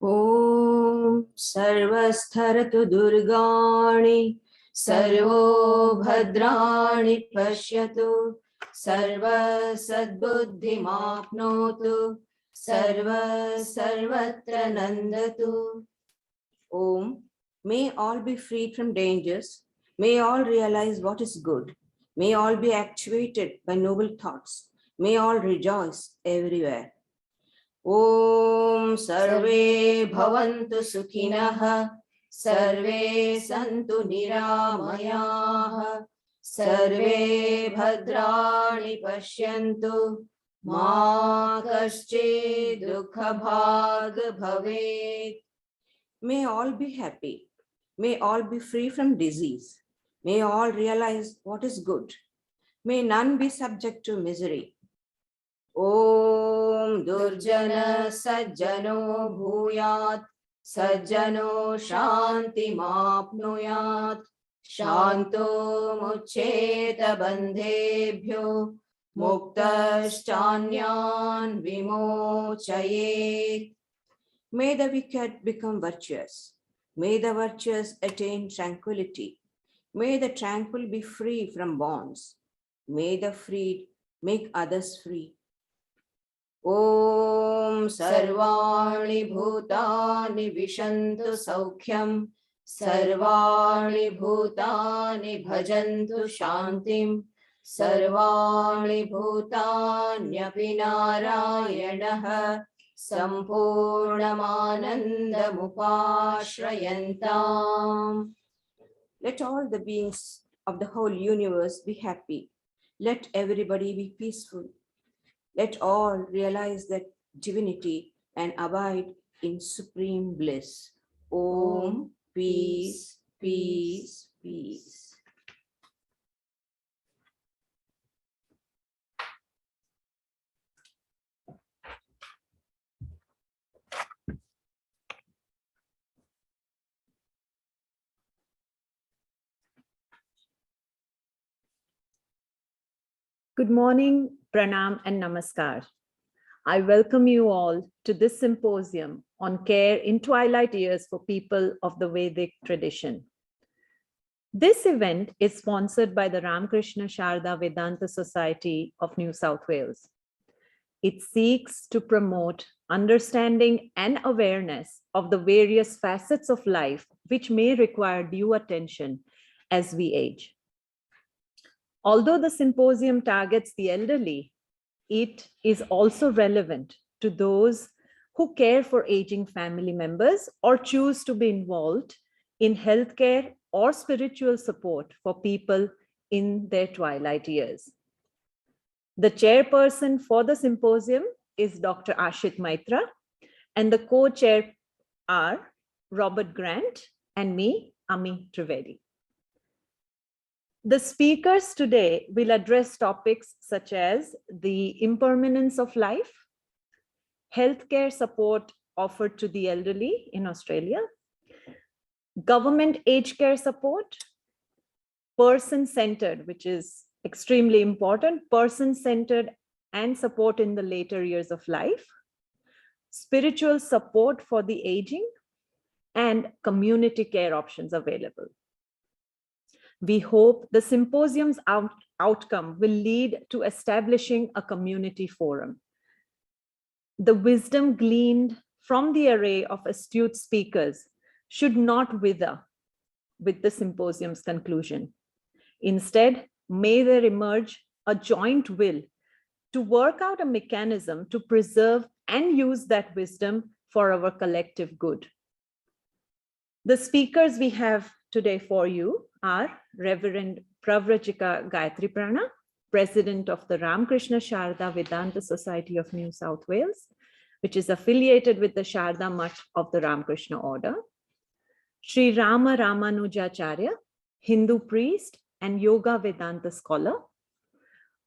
ॐ सर्वस्थरतु दुर्गाणि सर्वो भद्राणि पश्यतु सर्वसद्बुद्धिमाप्नोतु सर्वत्र नन्दतु. Om. May all be freed from dangers. May all realize what is good. May all be actuated by noble thoughts. May all rejoice everywhere. Om Sarve Bhavantu Sukhinah Sarve Santu Niramayah Sarve Bhadrani Pashyantu Ma Kaschid Dukha Bhag Bhavet. May all be happy. May all be free from disease. May all realize what is good. May none be subject to misery. Om Durjana Sajjano Bhuyat Sajjano Shanti Mapnuyat Shanto Mucheta Bandebhyo Muktashchanyan Vimochayet. May the wicked become virtuous. May the virtuous attain tranquility. May the tranquil be free from bonds. May the freed make others free. Om Sarvani Bhutani Vishantu Saukhyam Sarvani Bhutani Bhajantu Shantim Sarvani Bhutanyapi Narayanah Sampurnamanandamupashrayantam. Let all the beings of the whole universe be happy. Let everybody be peaceful. Let all realize that divinity and abide in supreme bliss. Om, peace, peace, peace. Good morning, Pranam and Namaskar. I welcome you all to this symposium on care in twilight years for people of the Vedic tradition. This event is sponsored by the Ramakrishna Sharda Vedanta Society of New South Wales. It seeks to promote understanding and awareness of the various facets of life which may require due attention as we age. Although the symposium targets the elderly, it is also relevant to those who care for aging family members or choose to be involved in healthcare or spiritual support for people in their twilight years. The chairperson for the symposium is Dr. Ashit Maitra, and the co-chair are Robert Grant and me, Ami Trivedi. The speakers today will address topics such as the impermanence of life, healthcare support offered to the elderly in Australia, government aged care support, person-centered, which is extremely important, person-centered and support in the later years of life, spiritual support for the aging, and community care options available. We hope the symposium's outcome will lead to establishing a community forum. The wisdom gleaned from the array of astute speakers should not wither with the symposium's conclusion. Instead, may there emerge a joint will to work out a mechanism to preserve and use that wisdom for our collective good. The speakers we have today for you are Reverend Pravrajika Gayatriprana, President of the Ramakrishna Sharda Vedanta Society of New South Wales, which is affiliated with the Sharda Mutt of the Ramakrishna Order. Sri Rama Ramanujacharya, Hindu priest and Yoga Vedanta scholar.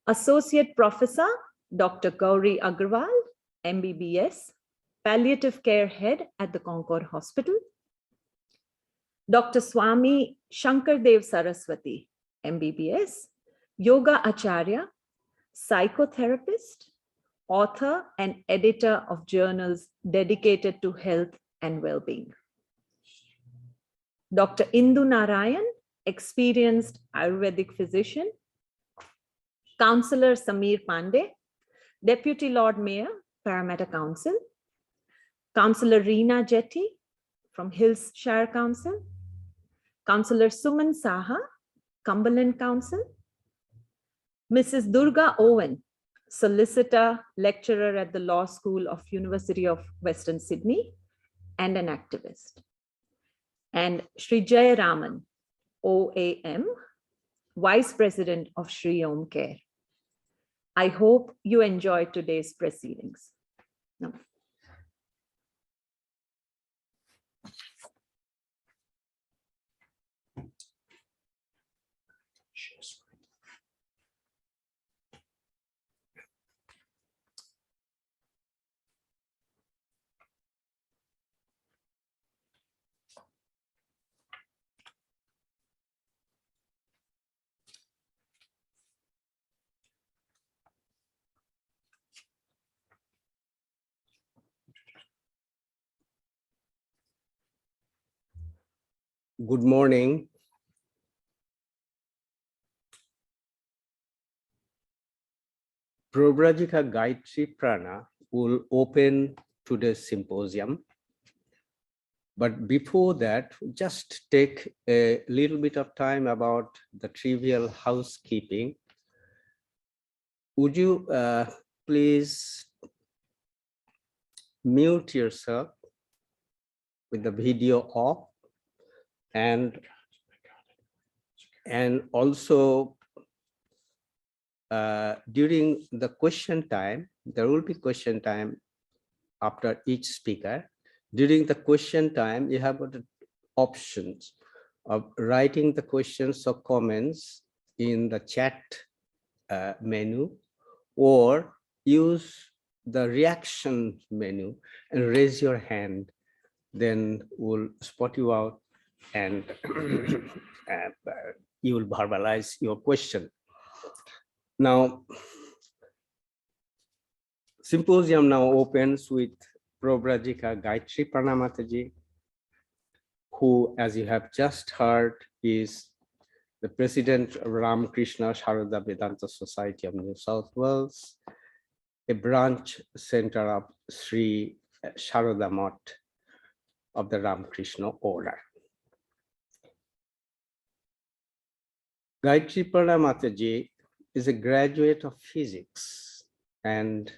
Associate Professor, Dr. Gauri Agarwal, MBBS, Palliative Care Head at the Concord Hospital. Dr. Swami Shankar Dev Saraswati MBBS, Yoga Acharya, Psychotherapist, author and editor of journals dedicated to health and well-being. Dr. Indu Narayan, experienced Ayurvedic physician. Councillor Samir Pandey, Deputy Lord Mayor, Parramatta Council. Councillor Reena Jetty from Hills Shire Council. Councillor Suman Saha, Cumberland Council. Mrs. Durga Owen, solicitor, lecturer at the Law School of University of Western Sydney, and an activist. And Sri Jay Raman, OAM, Vice President of Sri Om Care. I hope you enjoyed today's proceedings. No. Good morning. Pravrajika Gayatriprana will open today's symposium. But before that, just take a little bit of time about the trivial housekeeping. Would you please mute yourself with the video off? And also during the question time, there will be question time after each speaker. During the question time, you have got options of writing the questions or comments in the chat menu, or use the reaction menu and raise your hand. Then we'll spot you out and you will verbalize your question. Now, symposium now opens with Pravrajika Gayatriprana Mataji, who, as you have just heard, is the president of Ramakrishna Sarada Vedanta Society of New South Wales, a branch center of Sri Sarada Math of the Ramakrishna order. Gayatriprana Mataji is a graduate of physics and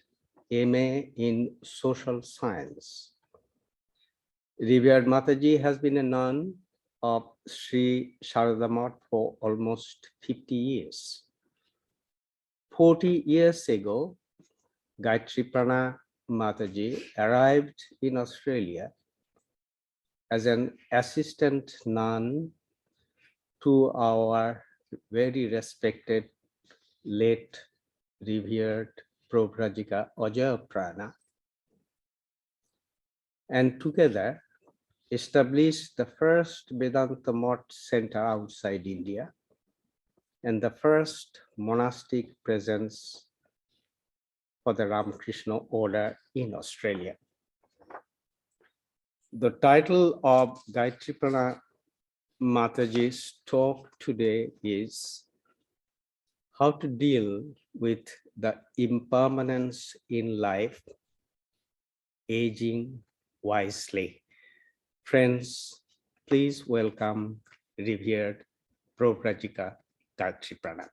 MA in social science. Revered Mataji has been a nun of Sri Sarada Math for almost 50 years. 40 years ago, Gayatriprana Mataji arrived in Australia as an assistant nun to our very respected, late, revered Pravrajika Gayatriprana, and together established the first Vedanta Math center outside India and the first monastic presence for the Ramakrishna order in Australia. The title of Gayatriprana Mataji's talk today is how to deal with the impermanence in life, aging wisely. Friends, please welcome revered Pravrajika Gayatriprana.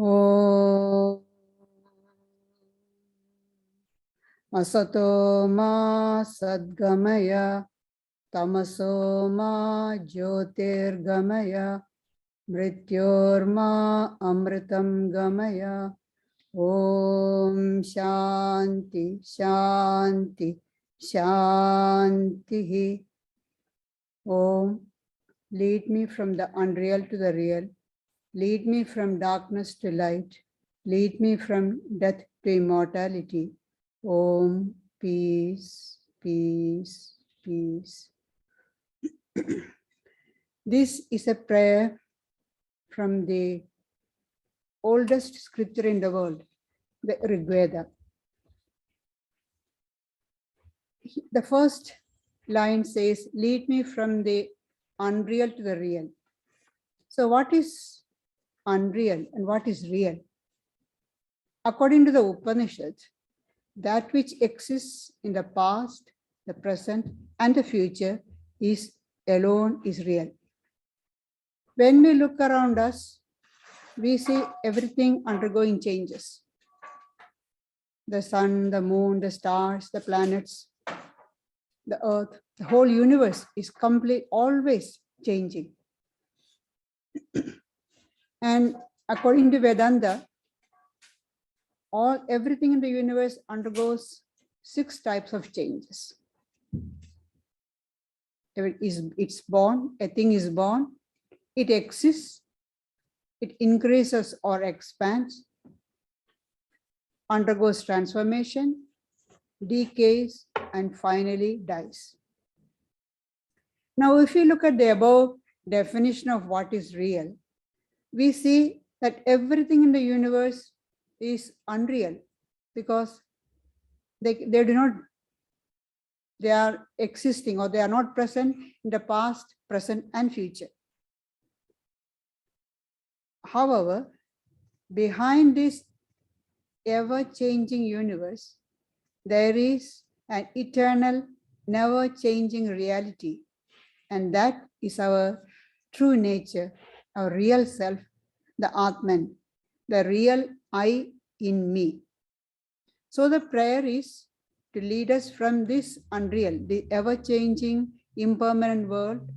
Om Asato ma sadgamaya tamaso ma jyotirgamaya mrityorma amritam gamaya. Om Shanti Shanti Shanti. Om, lead me from the unreal to the real. Lead me from darkness to light. Lead me from death to immortality. Om peace, peace, peace. This is a prayer from the oldest scripture in the world, the Rig Veda. The first line says, lead me from the unreal to the real. So what is unreal and what is real? According to the Upanishads, that which exists in the past, the present, and the future is alone is real. When we look around us, we see everything undergoing changes. The sun, the moon, the stars, the planets, the earth, the whole universe is always changing. And according to Vedanta, everything in the universe undergoes 6 types of changes. It's born, a thing is born, it exists, it increases or expands, undergoes transformation, decays, and finally dies. Now, if you look at the above definition of what is real, we see that everything in the universe is unreal because they are existing or they are not present in the past, present, and future. However, behind this ever-changing universe, there is an eternal, never-changing reality, and that is our true nature, our real self, the Atman, the real I in me. So the prayer is to lead us from this unreal, the ever-changing, impermanent world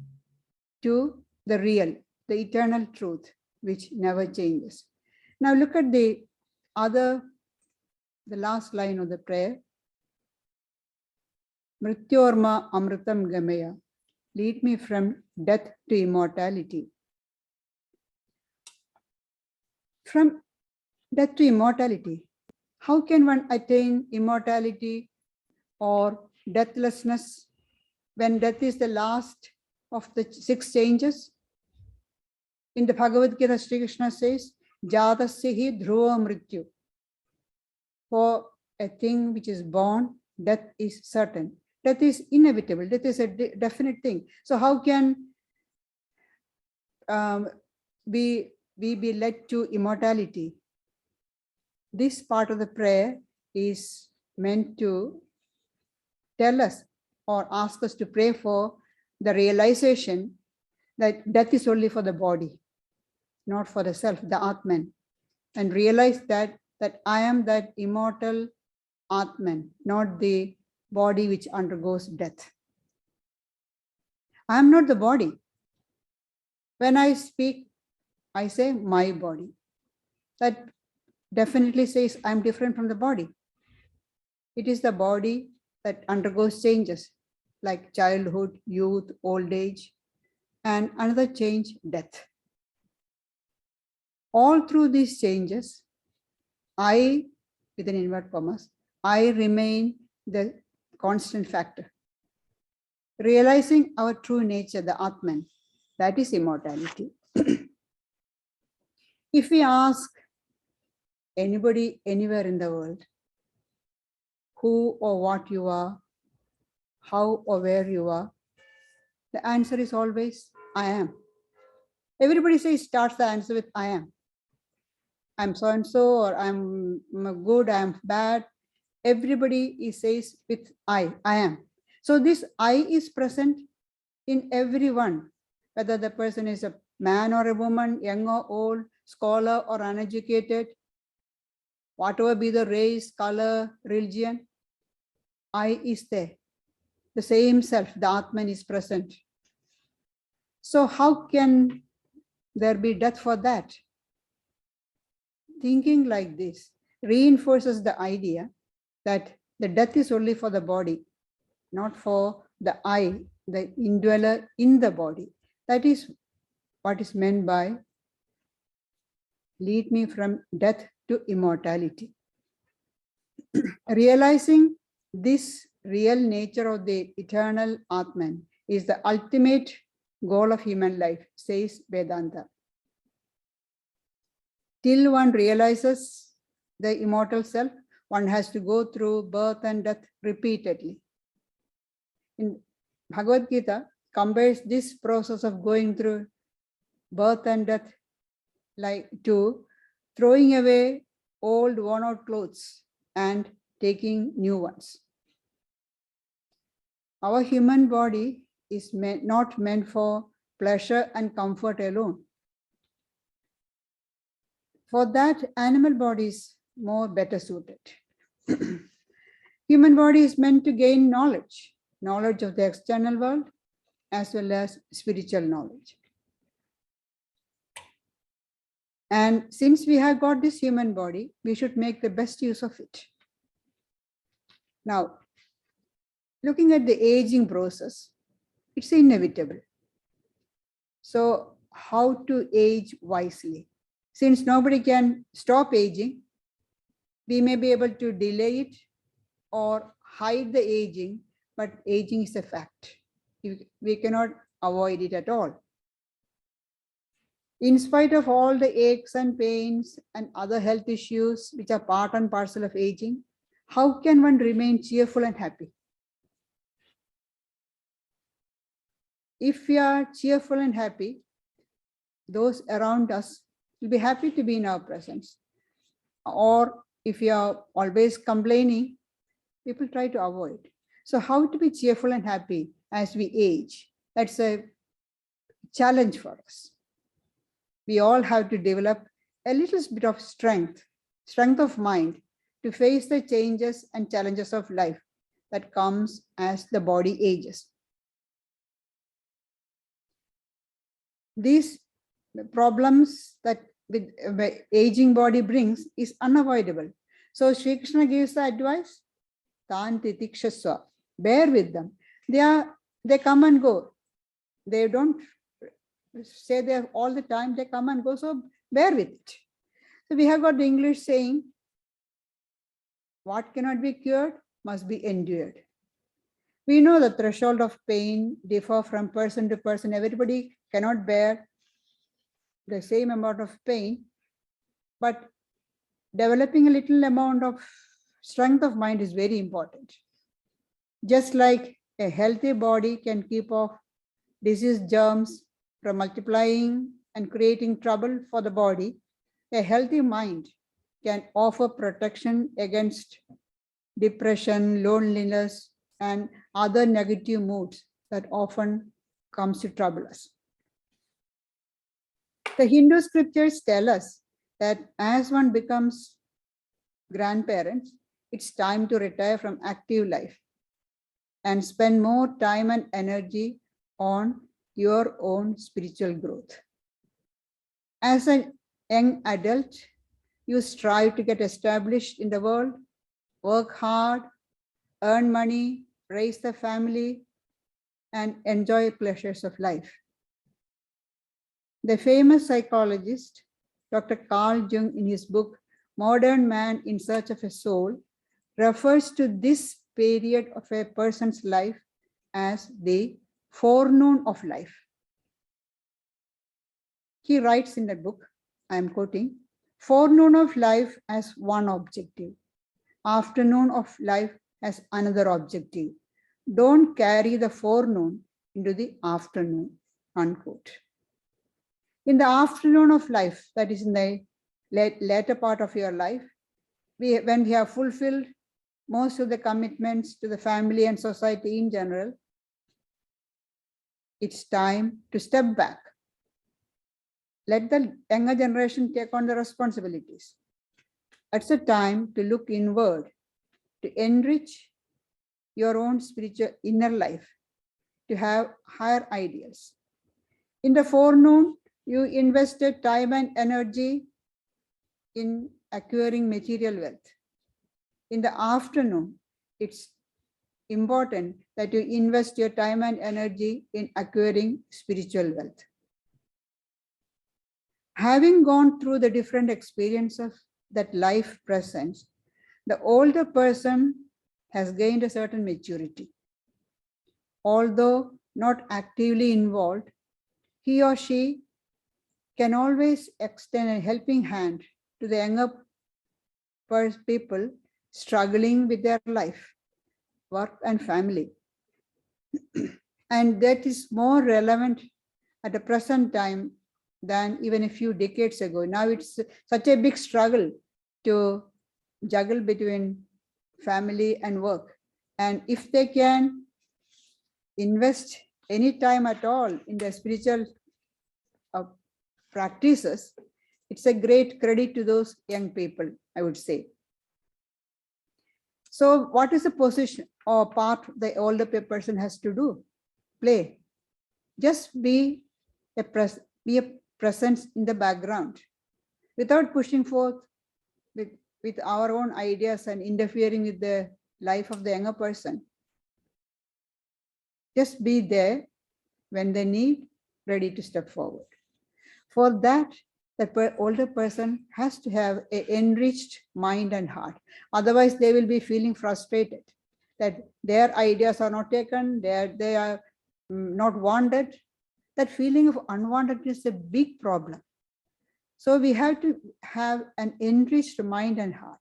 to the real, the eternal truth, which never changes. Now look at the last line of the prayer. Mrityorma amritam gamaya. Lead me from death to immortality. From death to immortality. How can one attain immortality or deathlessness when death is the last of the 6 changes? In the Bhagavad Gita, Sri Krishna says, Jatasya dhruva mrityu. For a thing which is born, death is certain. Death is inevitable. Death is a definite thing. So how can we be led to immortality? This part of the prayer is meant to tell us or ask us to pray for the realization that death is only for the body, not for the self, the Atman, and realize that I am that immortal Atman, not the body which undergoes death. I am not the body. When I speak, I say my body. That definitely says I'm different from the body. It is the body that undergoes changes like childhood, youth, old age, and another change, death. All through these changes, I, within inverted commas, I remain the constant factor. Realizing our true nature, the Atman, that is immortality. If we ask anybody anywhere in the world who or what you are, how or where you are, the answer is always I am. Everybody starts the answer with I am. I'm so and so, or I'm good, I'm bad. Everybody says with I am. So this I is present in everyone, whether the person is a man or a woman, young or old, scholar or uneducated, whatever be the race, color, religion, I is there. The same self, the Atman, is present. So how can there be death for that? Thinking like this reinforces the idea that the death is only for the body, not for the I, the indweller in the body. That is what is meant by lead me from death to immortality. Realizing this real nature of the eternal Atman is the ultimate goal of human life, says Vedanta. Till one realizes the immortal self, one has to go through birth and death repeatedly. In Bhagavad Gita compares this process of going through birth and death like to throwing away old worn out clothes and taking new ones. Our human body is not meant for pleasure and comfort alone. For that, animal body is more better suited. Human body is meant to gain knowledge of the external world as well as spiritual knowledge. And since we have got this human body, we should make the best use of it. Now, looking at the aging process, it's inevitable. So how to age wisely? Since nobody can stop aging, we may be able to delay it or hide the aging, but aging is a fact. We cannot avoid it at all. In spite of all the aches and pains and other health issues which are part and parcel of aging, how can one remain cheerful and happy? If we are cheerful and happy, those around us will be happy to be in our presence. Or if you are always complaining, people try to avoid. So how to be cheerful and happy as we age? That's a challenge for us. We all have to develop a little bit of strength of mind to face the changes and challenges of life that comes as the body ages. These problems that with aging body brings is unavoidable. So Sri Krishna gives the advice, Tan titikshasva, bear with them. They come and go. They don't say they're all the time, they come and go, so bear with it. So we have got the English saying, what cannot be cured must be endured. We know the threshold of pain differ from person to person. Everybody cannot bear the same amount of pain, but developing a little amount of strength of mind is very important. Just like a healthy body can keep off disease germs from multiplying and creating trouble for the body, a healthy mind can offer protection against depression, loneliness, and other negative moods that often comes to trouble us. The Hindu scriptures tell us that as one becomes grandparents, it's time to retire from active life and spend more time and energy on your own spiritual growth. As a young adult, you strive to get established in the world, work hard, earn money, raise the family, and enjoy pleasures of life. The famous psychologist, Dr. Carl Jung, in his book, Modern Man in Search of a Soul, refers to this period of a person's life as the forenoon of life. He writes in that book, I am quoting, forenoon of life as one objective, afternoon of life as another objective. Don't carry the forenoon into the afternoon, unquote. In the afternoon of life, that is in the later part of your life, when we have fulfilled most of the commitments to the family and society in general, it's time to step back. Let the younger generation take on the responsibilities. It's a time to look inward, to enrich your own spiritual inner life, to have higher ideals. In the forenoon, you invested time and energy in acquiring material wealth. In the afternoon, it's important that you invest your time and energy in acquiring spiritual wealth. Having gone through the different experiences that life presents, the older person has gained a certain maturity. Although not actively involved, he or she can always extend a helping hand to the younger people struggling with their life, work, and family. And that is more relevant at the present time than even a few decades ago. Now it's such a big struggle to juggle between family and work. And if they can invest any time at all in the spiritual practices, it's a great credit to those young people, I would say. So what is the position or part the older person has to do? Play. Just be a presence in the background without pushing forth with our own ideas and interfering with the life of the younger person. Just be there when they need, ready to step forward. For that, the older person has to have an enriched mind and heart. Otherwise, they will be feeling frustrated that their ideas are not taken, they are not wanted. That feeling of unwantedness is a big problem. So we have to have an enriched mind and heart.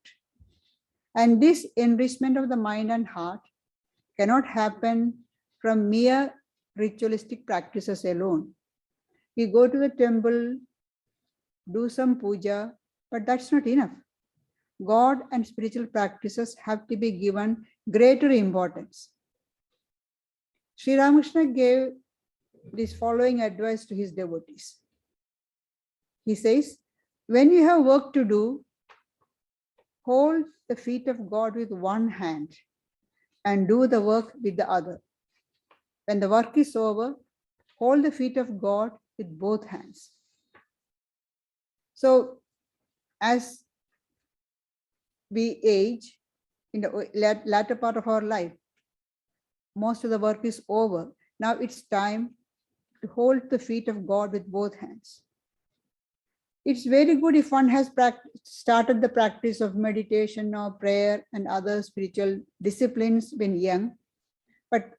And this enrichment of the mind and heart cannot happen from mere ritualistic practices alone. We go to the temple, do some puja, but that's not enough. God and spiritual practices have to be given greater importance. Sri Ramakrishna gave this following advice to his devotees. He says, when you have work to do, hold the feet of God with one hand and do the work with the other. When the work is over, hold the feet of God with both hands. So as we age in the latter part of our life, most of the work is over. Now it's time to hold the feet of God with both hands. It's very good if one has started the practice of meditation or prayer and other spiritual disciplines when young, but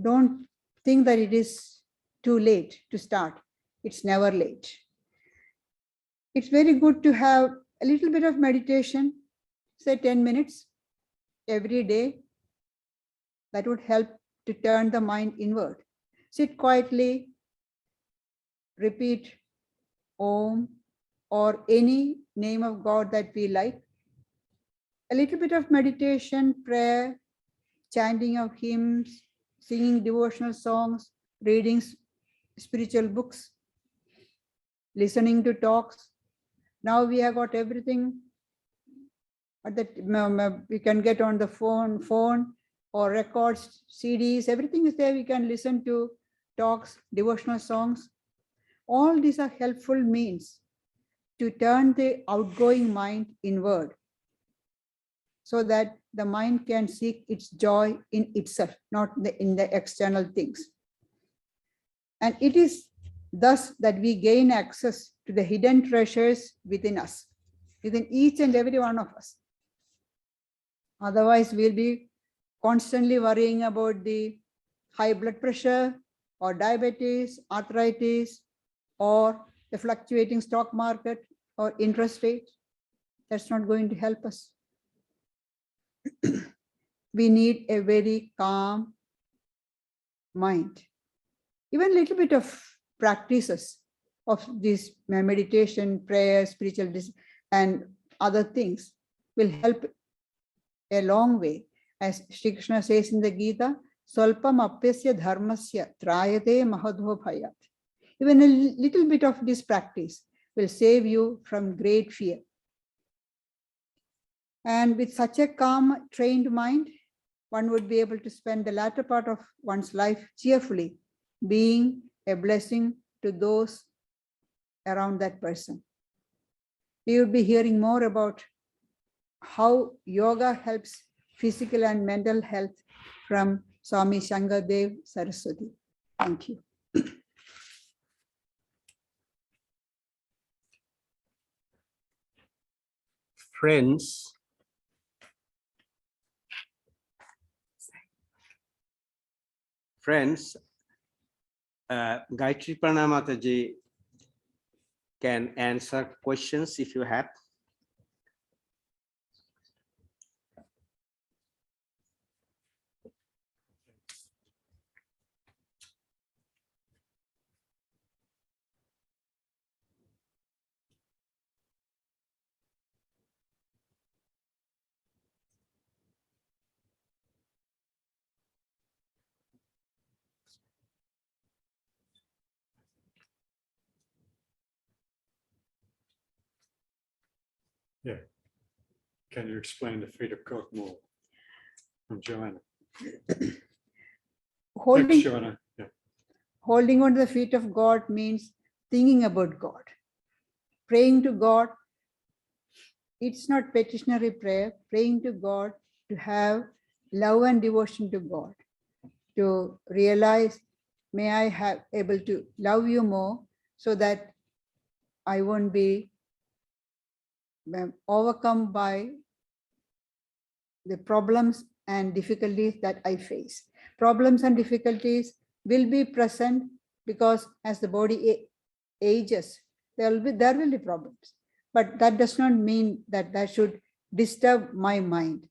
don't think that it is too late to start. It's never late. It's very good to have a little bit of meditation, say 10 minutes every day. That would help to turn the mind inward. Sit quietly, repeat Om or any name of God that we like. A little bit of meditation, prayer, chanting of hymns, singing devotional songs, reading spiritual books, listening to talks. Now we have got everything that we can get on the phone or records, CDs, everything is there. We can listen to talks, devotional songs. All these are helpful means to turn the outgoing mind inward so that the mind can seek its joy in itself, not in the external things. And it is thus that we gain access to the hidden treasures within us, within each and every one of us. Otherwise, we'll be constantly worrying about the high blood pressure or diabetes, arthritis, or the fluctuating stock market or interest rate. That's not going to help us. We need a very calm mind. Even a little bit of practices of this meditation, prayer, spiritual and other things will help a long way. As Shri Krishna says in the Gita, Swalpam apyasya dharmasya trayate mahadho bhayat. Even a little bit of this practice will save you from great fear. And with such a calm, trained mind, one would be able to spend the latter part of one's life cheerfully, being a blessing to those around that person. We will be hearing more about how yoga helps physical and mental health from Swami Shankar Dev Saraswati. Thank you. Friends, Friends, Gayatriprana Mataji can answer questions if you have. Yeah. Can you explain the feet of God more? From Joanna. Thanks, Holding, Joanna. Yeah. holding on to the feet of God means thinking about God. Praying to God, it's not petitionary prayer. Praying to God to have love and devotion to God. To realize, may I have able to love you more so that I won't be overcome by the problems and difficulties that I face. Problems and difficulties will be present because as the body ages, there will be problems. But that does not mean that that should disturb my mind.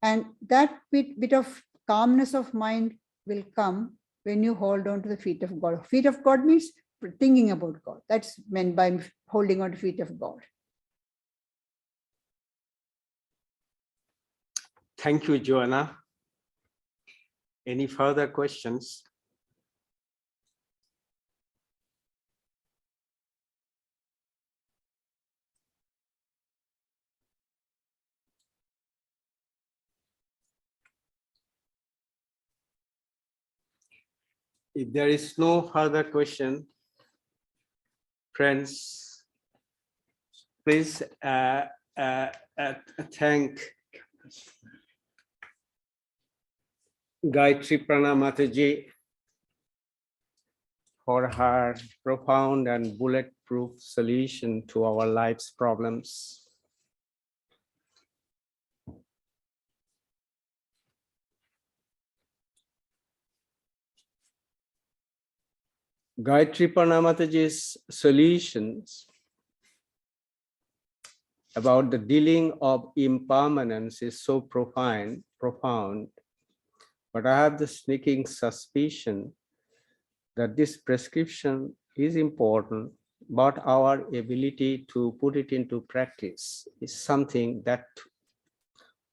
And that bit of calmness of mind will come when you hold on to the feet of God. Feet of God means thinking about God. That's meant by holding on to feet of God. Thank you, Joanna. Any further questions? If there is no further question, friends, please thank Gayatriprana Mataji for her profound and bulletproof solution to our life's problems. Gayatriprana Mataji's solutions about the dealing of impermanence is so profound, but I have the sneaking suspicion that this prescription is important, but our ability to put it into practice is something that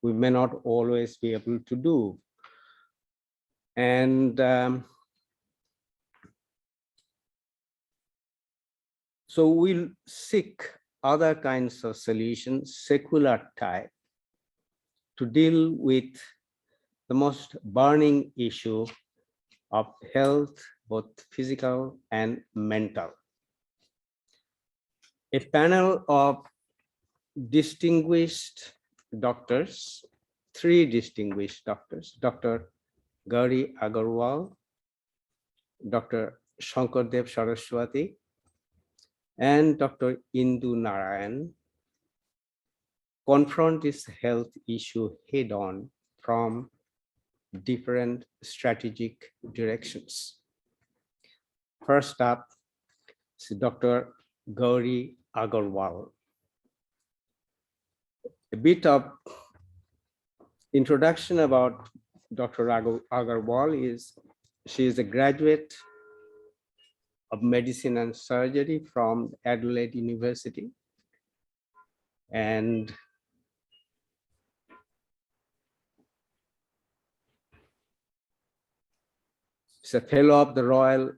we may not always be able to do. And so we'll seek other kinds of solutions, secular type, to deal with the most burning issue of health, both physical and mental. A panel of distinguished doctors, 3 distinguished doctors, Dr. Gauri Agarwal, Dr. Shankar Dev Saraswati, and Dr. Indu Narayan, confront this health issue head-on from different strategic directions. First up is Dr. Gauri Agarwal. A bit of introduction about Dr. Agarwal is she is a graduate of medicine and surgery from Adelaide University, and she's a fellow of the Royal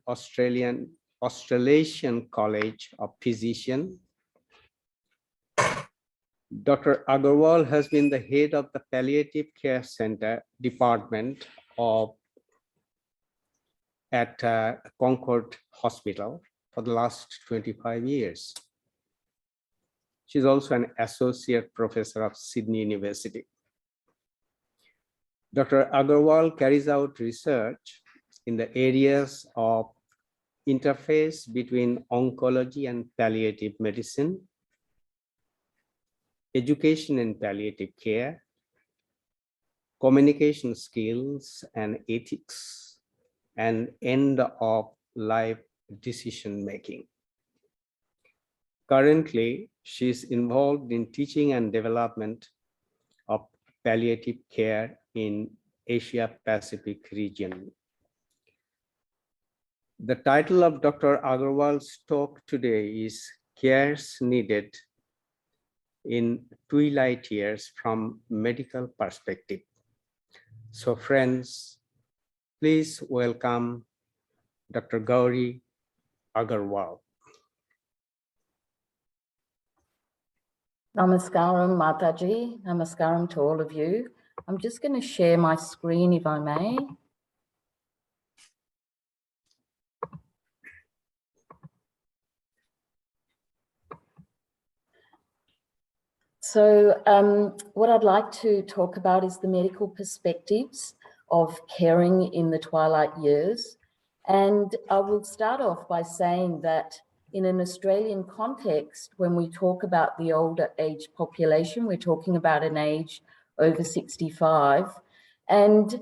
Australasian College of Physicians. Dr. Aggarwal has been the head of the Palliative Care Center department at Concord Hospital for the last 25 years. She's also an associate professor of Sydney University. Dr. Aggarwal carries out research in the areas of interface between oncology and palliative medicine, education and palliative care, communication skills and ethics, and end of life decision making. Currently, she is involved in teaching and development of palliative care in Asia Pacific region. The title of Dr. Aggarwal's talk today is Cares Needed in Twilight Years from Medical Perspective. So friends, please welcome Dr. Gauri Agarwal. Namaskaram, Mataji. Namaskaram to all of you. I'm just going to share my screen, if I may. So what I'd like to talk about is the medical perspectives of caring in the twilight years. And I will start off by saying that in an Australian context, when we talk about the older age population, we're talking about an age over 65. And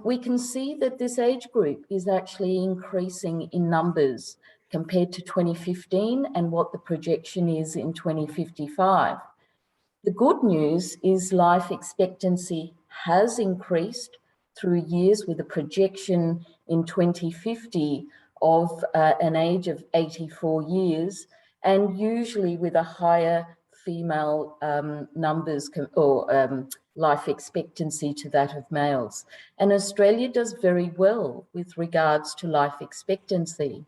we can see that this age group is actually increasing in numbers compared to 2015 and what the projection is in 2055. The good news is life expectancy has increased through years with a projection in 2050 of an age of 84 years, and usually with a higher female numbers or life expectancy to that of males. And Australia does very well with regards to life expectancy.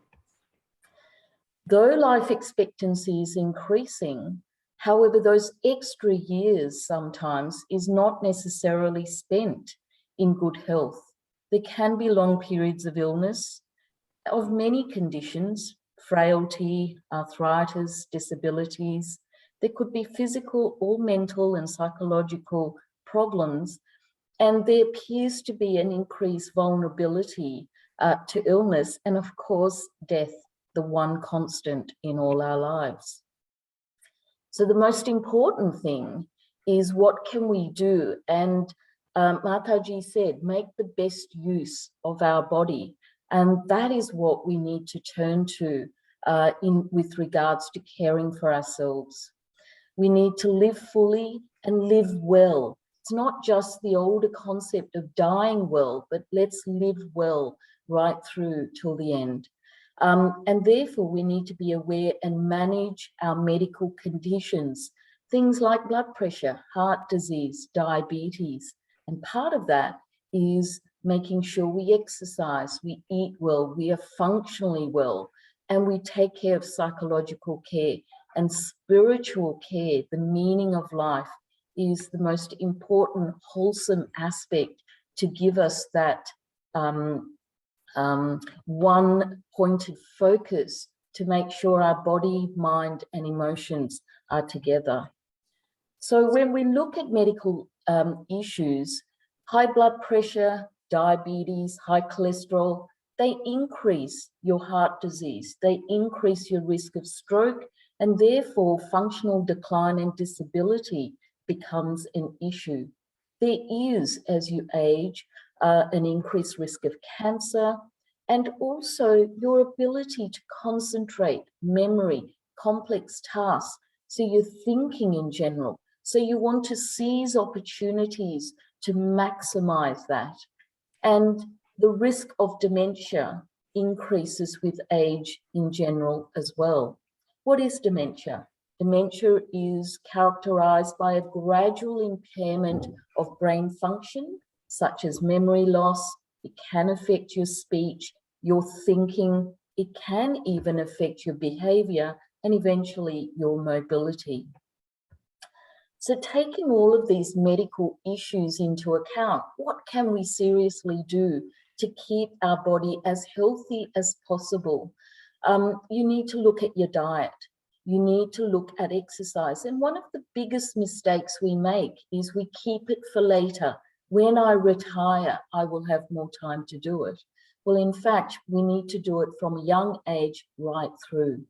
Though life expectancy is increasing, however, those extra years sometimes is not necessarily spent in good health. There can be long periods of illness of many conditions, frailty, arthritis, disabilities. There could be physical or mental and psychological problems, and there appears to be an increased vulnerability to illness and, of course, death, the one constant in all our lives. So the most important thing is what can we do? And Mataji said, make the best use of our body. And that is what we need to turn to with regards to caring for ourselves. We need to live fully and live well. It's not just the older concept of dying well, but let's live well right through till the end. And therefore, we need to be aware and manage our medical conditions, things like blood pressure, heart disease, diabetes. And part of that is making sure we exercise, we eat well, we are functionally well, and we take care of psychological care and spiritual care. The meaning of life is the most important, wholesome aspect to give us that one pointed focus to make sure our body, mind, and emotions are together. So when we look at medical issues, high blood pressure, diabetes, high cholesterol, they increase your heart disease, they increase your risk of stroke, and therefore functional decline and disability becomes an issue. There is, as you age, an increased risk of cancer, and also your ability to concentrate, memory, complex tasks. So you're thinking in general. So you want to seize opportunities to maximize that. And the risk of dementia increases with age in general as well. What is dementia? Dementia is characterized by a gradual impairment of brain function, such as memory loss. It can affect your speech, your thinking. It can even affect your behavior and eventually your mobility. So taking all of these medical issues into account, what can we seriously do to keep our body as healthy as possible? You need to look at your diet. You need to look at exercise. And one of the biggest mistakes we make is we keep it for later. When I retire, I will have more time to do it. Well, in fact, we need to do it from a young age right through.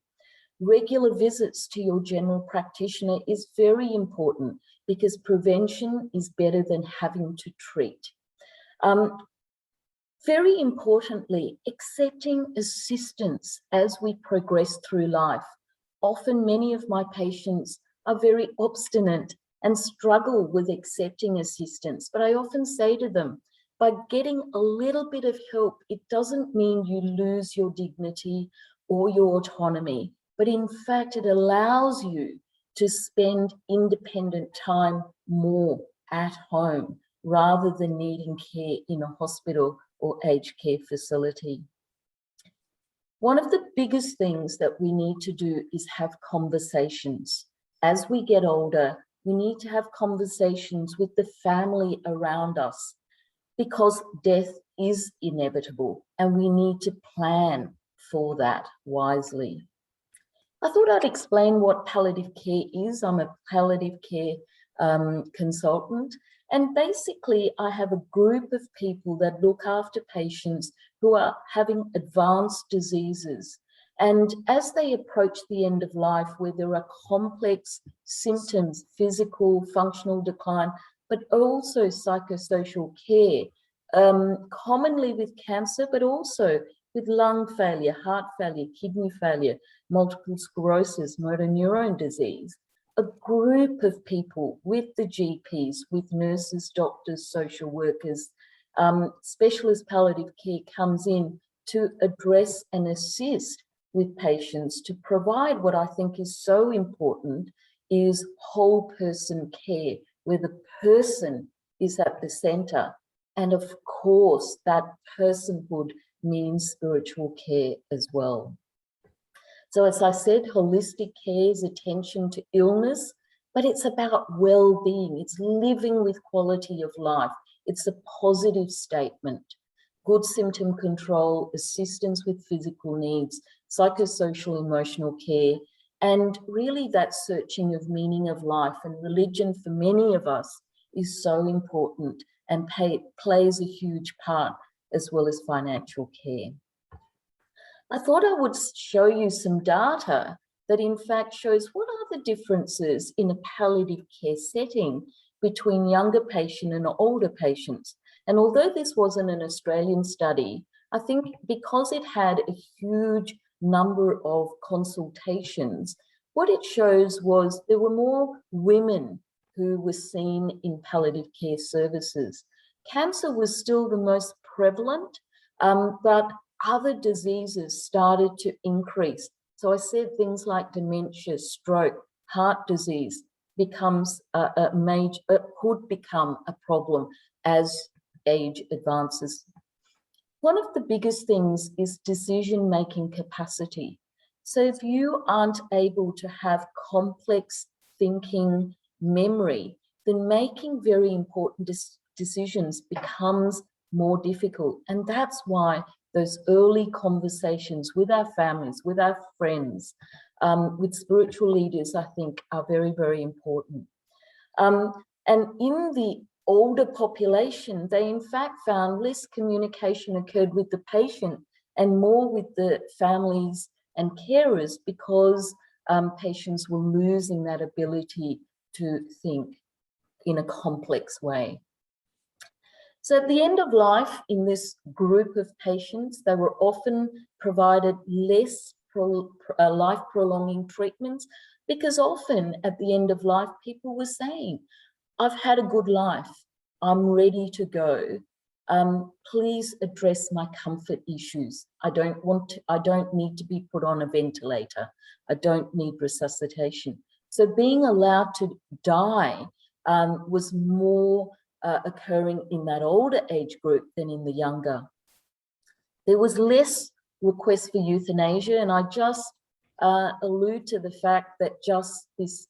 Regular visits to your general practitioner is very important because prevention is better than having to treat. Very importantly, accepting assistance as we progress through life. Often many of my patients are very obstinate and struggle with accepting assistance, but I often say to them, by getting a little bit of help, it doesn't mean you lose your dignity or your autonomy, but in fact, it allows you to spend independent time more at home rather than needing care in a hospital or aged care facility. One of the biggest things that we need to do is have conversations. As we get older, we need to have conversations with the family around us because death is inevitable and we need to plan for that wisely. I thought I'd explain what palliative care is. I'm a palliative care consultant, and basically I have a group of people that look after patients who are having advanced diseases. And as they approach the end of life, where there are complex symptoms, physical, functional decline, but also psychosocial care, commonly with cancer, but also with lung failure, heart failure, kidney failure, multiple sclerosis, motor neuron disease, a group of people with the GPs, with nurses, doctors, social workers, specialist palliative care comes in to address and assist with patients to provide what I think is so important is whole person care, where the person is at the center. And of course, that personhood means spiritual care as well. So as I said, holistic care is attention to illness, but it's about well-being. It's living with quality of life. It's a positive statement. Good symptom control, assistance with physical needs, psychosocial emotional care, and really that searching of meaning of life. And religion for many of us is so important and plays a huge part, as well as financial care. I thought I would show you some data that in fact shows what are the differences in a palliative care setting between younger patient and older patients. And although this wasn't an Australian study, I think because it had a huge number of consultations, what it shows was there were more women who were seen in palliative care services. Cancer was still the most prevalent, but other diseases started to increase. So I said things like dementia, stroke, heart disease becomes could become a problem as age advances. One of the biggest things is decision-making capacity. So if you aren't able to have complex thinking memory, then making very important decisions becomes more difficult. And that's why those early conversations with our families, with our friends, with spiritual leaders, I think are very, very important. And in the older population, they in fact found less communication occurred with the patient and more with the families and carers because patients were losing that ability to think in a complex way. So at the end of life, in this group of patients, they were often provided less life-prolonging treatments because often at the end of life, people were saying, I've had a good life, I'm ready to go. Please address my comfort issues. I don't need to be put on a ventilator. I don't need resuscitation. So being allowed to die was more occurring in that older age group than in the younger. There was less requests for euthanasia, and I just allude to the fact that just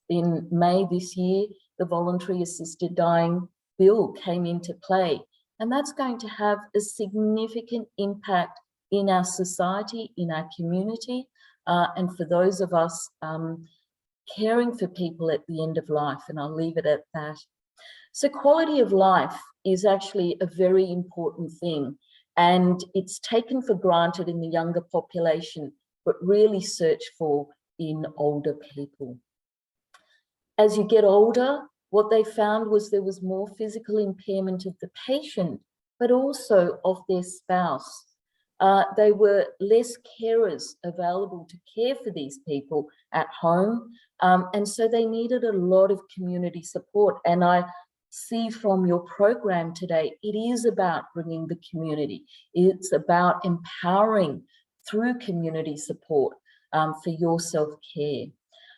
in May this year, the voluntary assisted dying bill came into play, and that's going to have a significant impact in our society, in our community, and for those of us caring for people at the end of life, and I'll leave it at that. So quality of life is actually a very important thing, and it's taken for granted in the younger population, but really searched for in older people. As you get older, what they found was there was more physical impairment of the patient, but also of their spouse. They were less carers available to care for these people at home. And so they needed a lot of community support. And I see from your program today, it is about bringing the community. It's about empowering through community support for your self-care.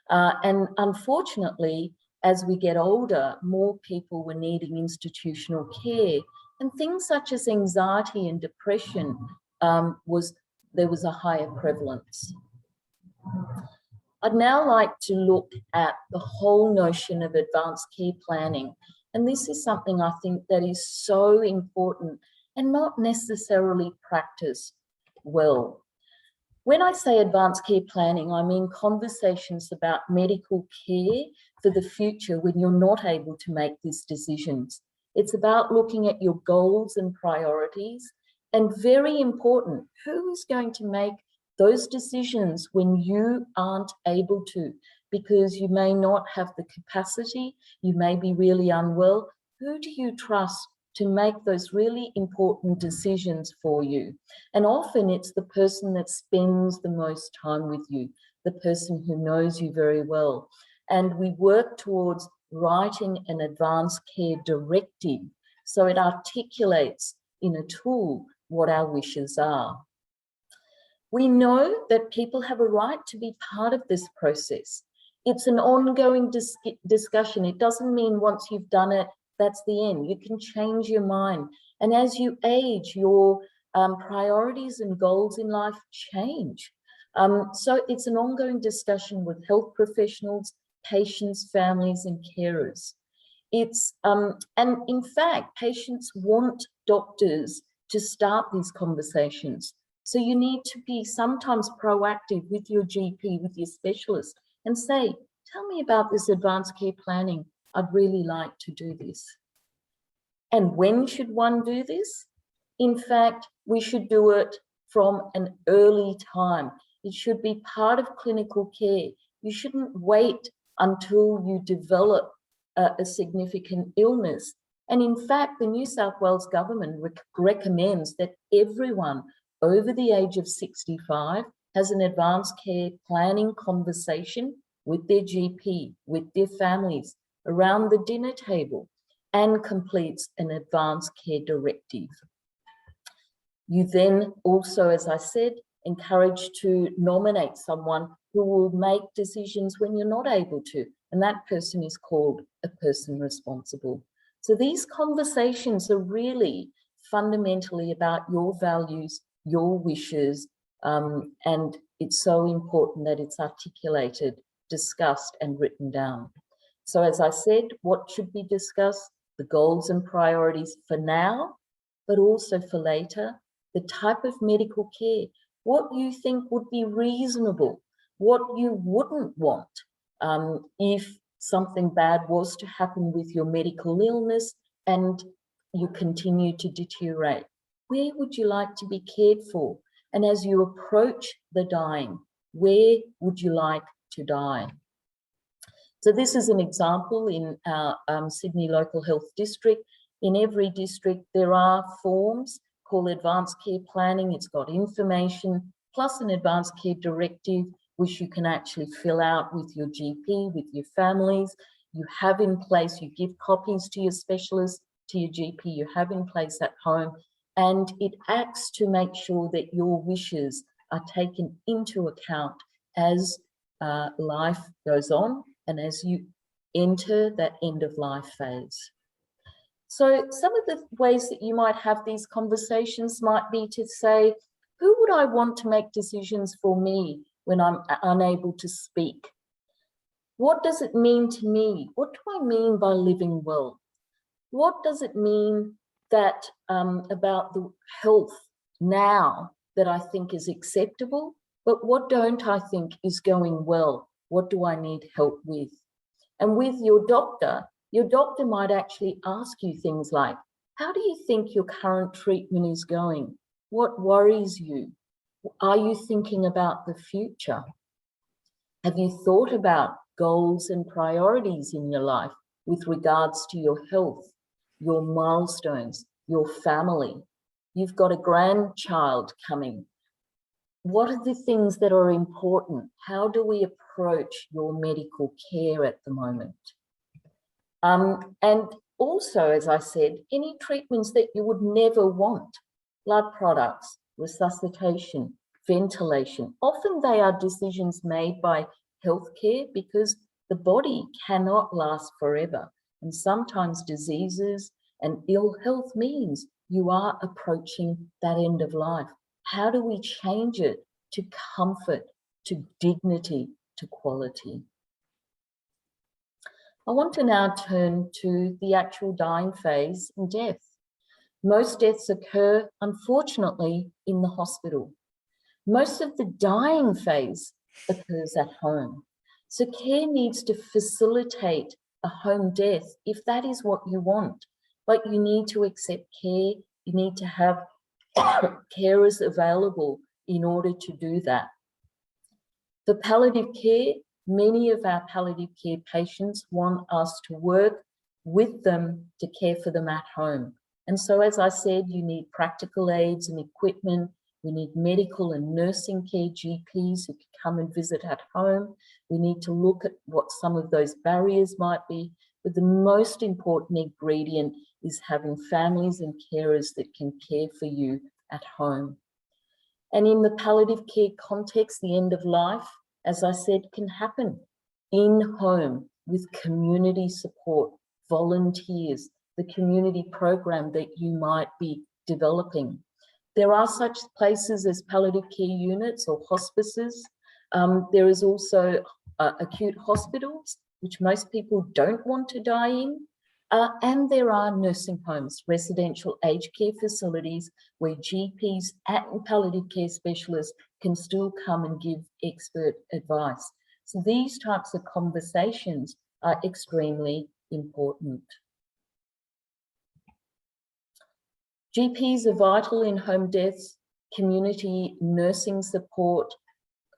And unfortunately, as we get older, more people were needing institutional care, and things such as anxiety and depression there was a higher prevalence. I'd now like to look at the whole notion of advanced care planning. And this is something I think that is so important and not necessarily practiced well. When I say advanced care planning, I mean conversations about medical care for the future when you're not able to make these decisions. It's about looking at your goals and priorities, and very important, who is going to make those decisions when you aren't able to, because you may not have the capacity, you may be really unwell. Who do you trust to make those really important decisions for you? And often it's the person that spends the most time with you, the person who knows you very well. And we work towards writing an advanced care directive so it articulates in a tool what our wishes are. We know that people have a right to be part of this process. It's an ongoing discussion. It doesn't mean once you've done it, that's the end. You can change your mind. And as you age, your priorities and goals in life change. So it's an ongoing discussion with health professionals, patients, families, and carers. And in fact, patients want doctors to start these conversations. So you need to be sometimes proactive with your GP, with your specialist, and say, tell me about this advanced care planning. I'd really like to do this. And when should one do this? In fact, we should do it from an early time. It should be part of clinical care. You shouldn't wait until you develop a significant illness. And in fact, the New South Wales government recommends that everyone over the age of 65 has an advanced care planning conversation with their GP, with their families, around the dinner table, and completes an advanced care directive. You then also, as I said, encouraged to nominate someone who will make decisions when you're not able to, and that person is called a person responsible. So these conversations are really fundamentally about your values, your wishes, and it's so important that it's articulated, discussed, and written down. So as I said, what should be discussed? The goals and priorities for now, but also for later, the type of medical care, what you think would be reasonable, what you wouldn't want if something bad was to happen with your medical illness and you continue to deteriorate. Where would you like to be cared for? And as you approach the dying, where would you like to die? So this is an example in our Sydney Local Health District. In every district, there are forms called Advanced Care Planning. It's got information plus an Advanced Care Directive, which you can actually fill out with your GP, with your families. You have in place, you give copies to your specialist, to your GP, you have in place at home, and it acts to make sure that your wishes are taken into account as life goes on and as you enter that end of life phase. So some of the ways that you might have these conversations might be to say, who would I want to make decisions for me when I'm unable to speak? What does it mean to me? What do I mean by living well? What does it mean that about the health now that I think is acceptable, but what don't I think is going well? What do I need help with? And with your doctor might actually ask you things like, how do you think your current treatment is going? What worries you? Are you thinking about the future? Have you thought about goals and priorities in your life with regards to your health, your milestones? your family. You've got a grandchild coming. What are the things that are important? How do we approach your medical care at the moment? And also, as I said, any treatments that you would never want, blood products, resuscitation, ventilation. Often they are decisions made by healthcare because the body cannot last forever. And sometimes diseases and ill health means you are approaching that end of life. How do we change it to comfort, to dignity, to quality? I want to now turn to the actual dying phase and death. Most deaths occur, unfortunately, in the hospital. Most of the dying phase occurs at home. So care needs to facilitate a home death if that is what you want. But you need to accept care. You need to have carers available in order to do that. For palliative care, many of our palliative care patients want us to work with them to care for them at home. And so, as I said, you need practical aids and equipment. We need medical and nursing care GPs who can come and visit at home. We need to look at what some of those barriers might be. But the most important ingredient is having families and carers that can care for you at home. And in the palliative care context, the end of life, as I said, can happen in home with community support, volunteers, the community program that you might be developing. There are such places as palliative care units or hospices. There is also acute hospitals, which most people don't want to die in. And there are nursing homes, residential aged care facilities where GPs and palliative care specialists can still come and give expert advice. So these types of conversations are extremely important. GPs are vital in home deaths, community nursing support,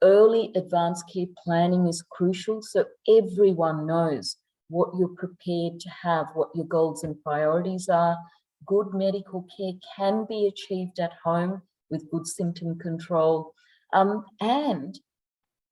early advanced care planning is crucial so everyone knows what you're prepared to have, what your goals and priorities are. Good medical care can be achieved at home with good symptom control. And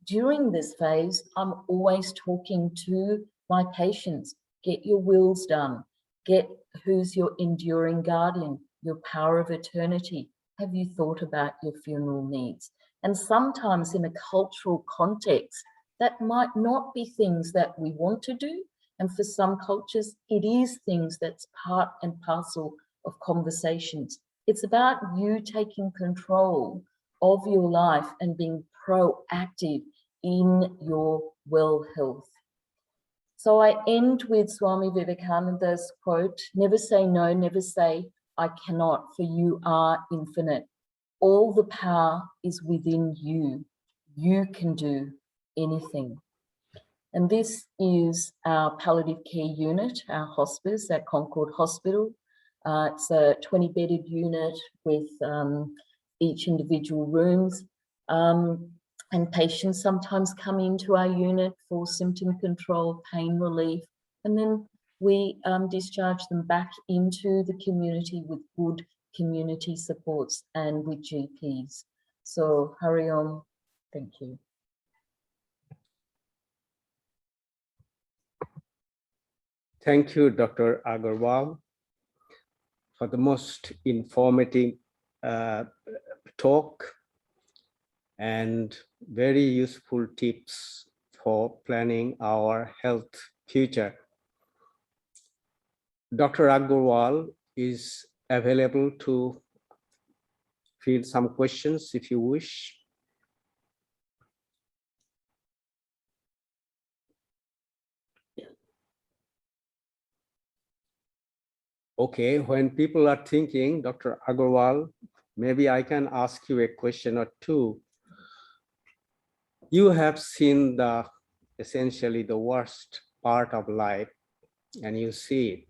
during this phase, I'm always talking to my patients. Get your wills done. Get who's your enduring guardian, your power of eternity. Have you thought about your funeral needs? And sometimes in a cultural context, that might not be things that we want to do. And for some cultures, it is things that's part and parcel of conversations. It's about you taking control of your life and being proactive in your well health. So I end with Swami Vivekananda's quote, never say no, never say I cannot, for you are infinite. All the power is within you. You can do anything. And this is our palliative care unit, our hospice at Concord Hospital. It's a 20-bedded unit with each individual rooms. And patients sometimes come into our unit for symptom control, pain relief, and then we discharge them back into the community with good community supports and with GPs. So, Hari Om, thank you. Thank you, Dr. Aggarwal, for the most informative talk and very useful tips for planning our health future. Dr. Aggarwal is available to field some questions if you wish. Okay, when people are thinking, Dr. Aggarwal, maybe I can ask you a question or two. You have seen essentially the worst part of life and you see it.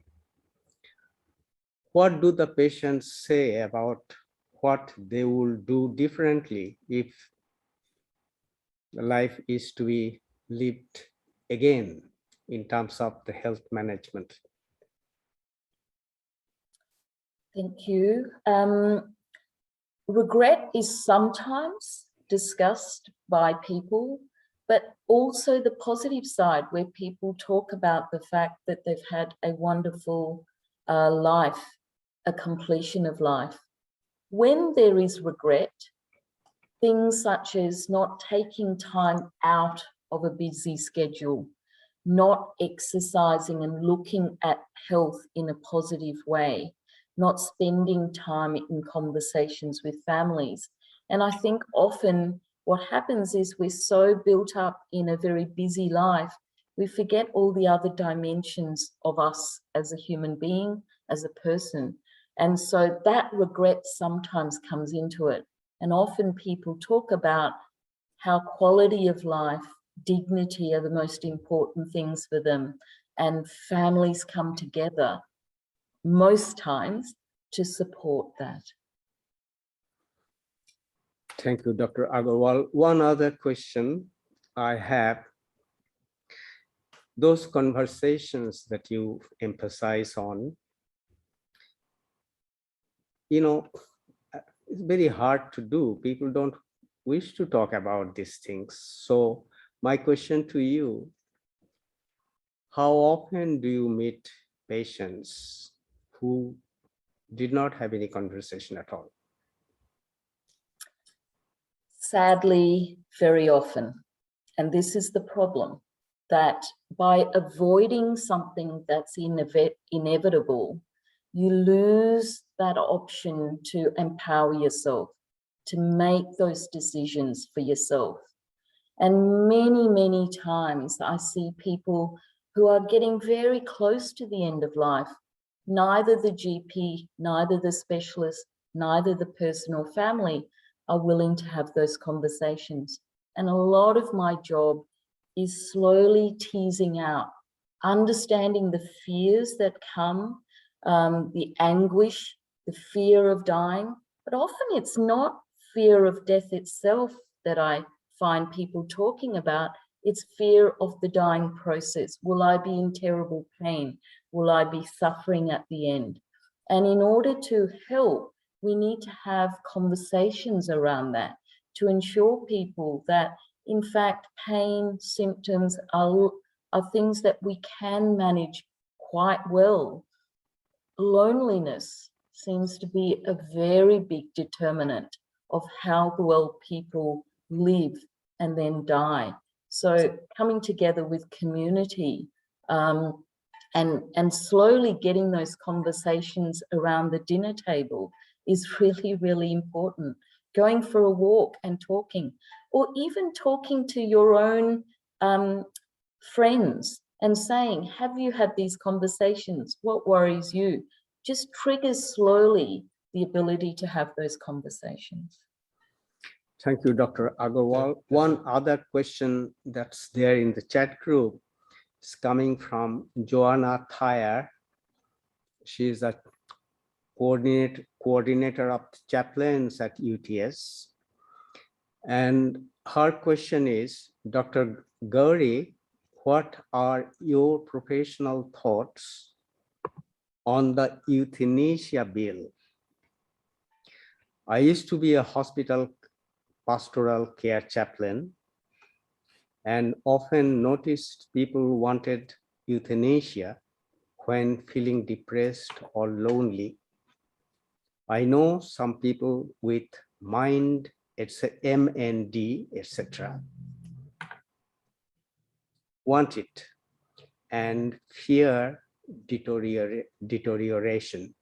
What do the patients say about what they will do differently if life is to be lived again in terms of the health management? Thank you. Regret is sometimes discussed by people, but also the positive side where people talk about the fact that they've had a wonderful life, a completion of life. When there is regret, things such as not taking time out of a busy schedule, not exercising and looking at health in a positive way, not spending time in conversations with families. And I think often what happens is we're so built up in a very busy life, we forget all the other dimensions of us as a human being, as a person. And so that regret sometimes comes into it. And often people talk about how quality of life, dignity are the most important things for them. And families come together most times to support that. Thank you, Dr. Aggarwal. One other question I have, those conversations that you emphasize on, you know, it's very hard to do. People don't wish to talk about these things. So my question to you, how often do you meet patients who did not have any conversation at all? Sadly, very often. And this is the problem, that by avoiding something that's inevitable, you lose that option to empower yourself, to make those decisions for yourself. And many, many times I see people who are getting very close to the end of life. Neither the GP, neither the specialist, neither the person or family are willing to have those conversations. And a lot of my job is slowly teasing out, understanding the fears that come, the anguish, the fear of dying. But often it's not fear of death itself that I find people talking about. It's fear of the dying process. Will I be in terrible pain? Will I be suffering at the end? And in order to help, we need to have conversations around that to ensure people that, in fact, pain, symptoms are things that we can manage quite well. Loneliness seems to be a very big determinant of how well people live and then die. So coming together with community and slowly getting those conversations around the dinner table is really, really important. Going for a walk and talking, or even talking to your own friends and saying, have you had these conversations? What worries you? Just triggers slowly the ability to have those conversations. Thank you, Dr. Aggarwal. One other question that's there in the chat group is coming from Joanna Thayer. She is a coordinator of chaplains at UTS. And her question is, Dr. Gauri, what are your professional thoughts on the euthanasia bill? I used to be a hospital pastoral care chaplain and often noticed people wanted euthanasia when feeling depressed or lonely. I know some people with mind, it's MND, etc., want it and fear deterioration.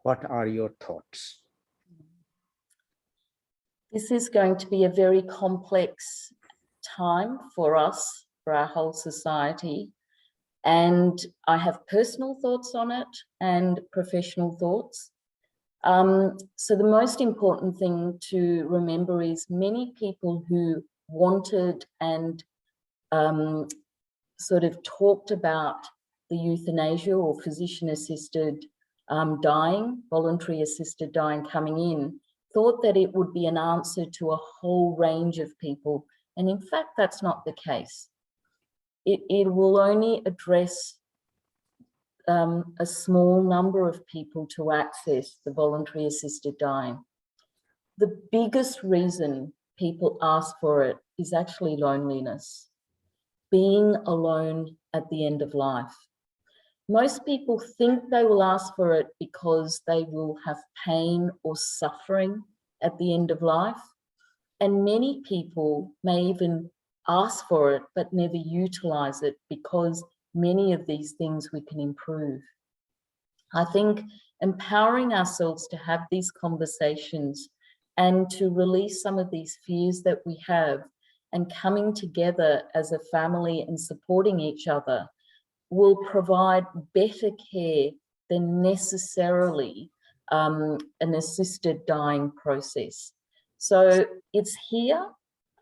What are your thoughts? This is going to be a very complex time for us, for our whole society. And I have personal thoughts on it and professional thoughts. So the most important thing to remember is many people who wanted and sort of talked about the euthanasia or physician-assisted dying, voluntary assisted dying coming in, thought that it would be an answer to a whole range of people. And in fact, that's not the case. It will only address a small number of people to access the voluntary assisted dying. The biggest reason people ask for it is actually loneliness, being alone at the end of life. Most people think they will ask for it because they will have pain or suffering at the end of life. And many people may even ask for it, but never utilize it because many of these things we can improve. I think empowering ourselves to have these conversations and to release some of these fears that we have and coming together as a family and supporting each other will provide better care than necessarily an assisted dying process. So it's here.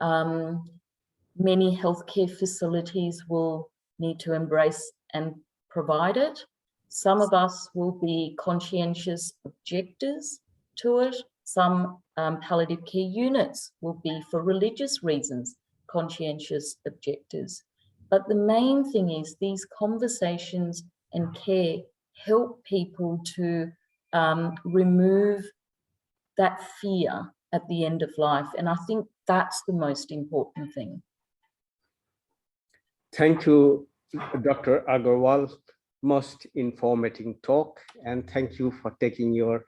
Many healthcare facilities will need to embrace and provide it. Some of us will be conscientious objectors to it. Some palliative care units will be, for religious reasons, conscientious objectors. But the main thing is these conversations and care help people to remove that fear at the end of life. And I think that's the most important thing. Thank you, Dr. Aggarwal. Most informative talk, and thank you for taking your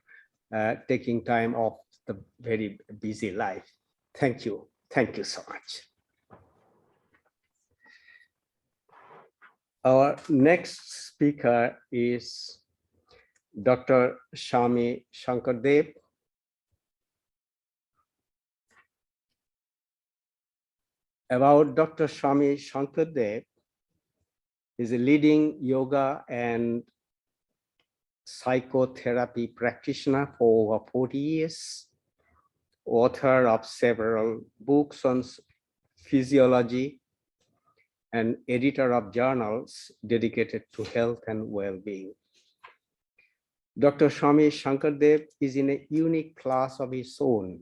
taking time off the very busy life. Thank you. Thank you so much. Our next speaker is Dr. Swami Shankardev. About Dr. Swami Shankardev, is a leading yoga and psychotherapy practitioner for over 40 years, author of several books on physiology, and editor of journals dedicated to health and well-being. Dr. Swami Shankardev is in a unique class of his own.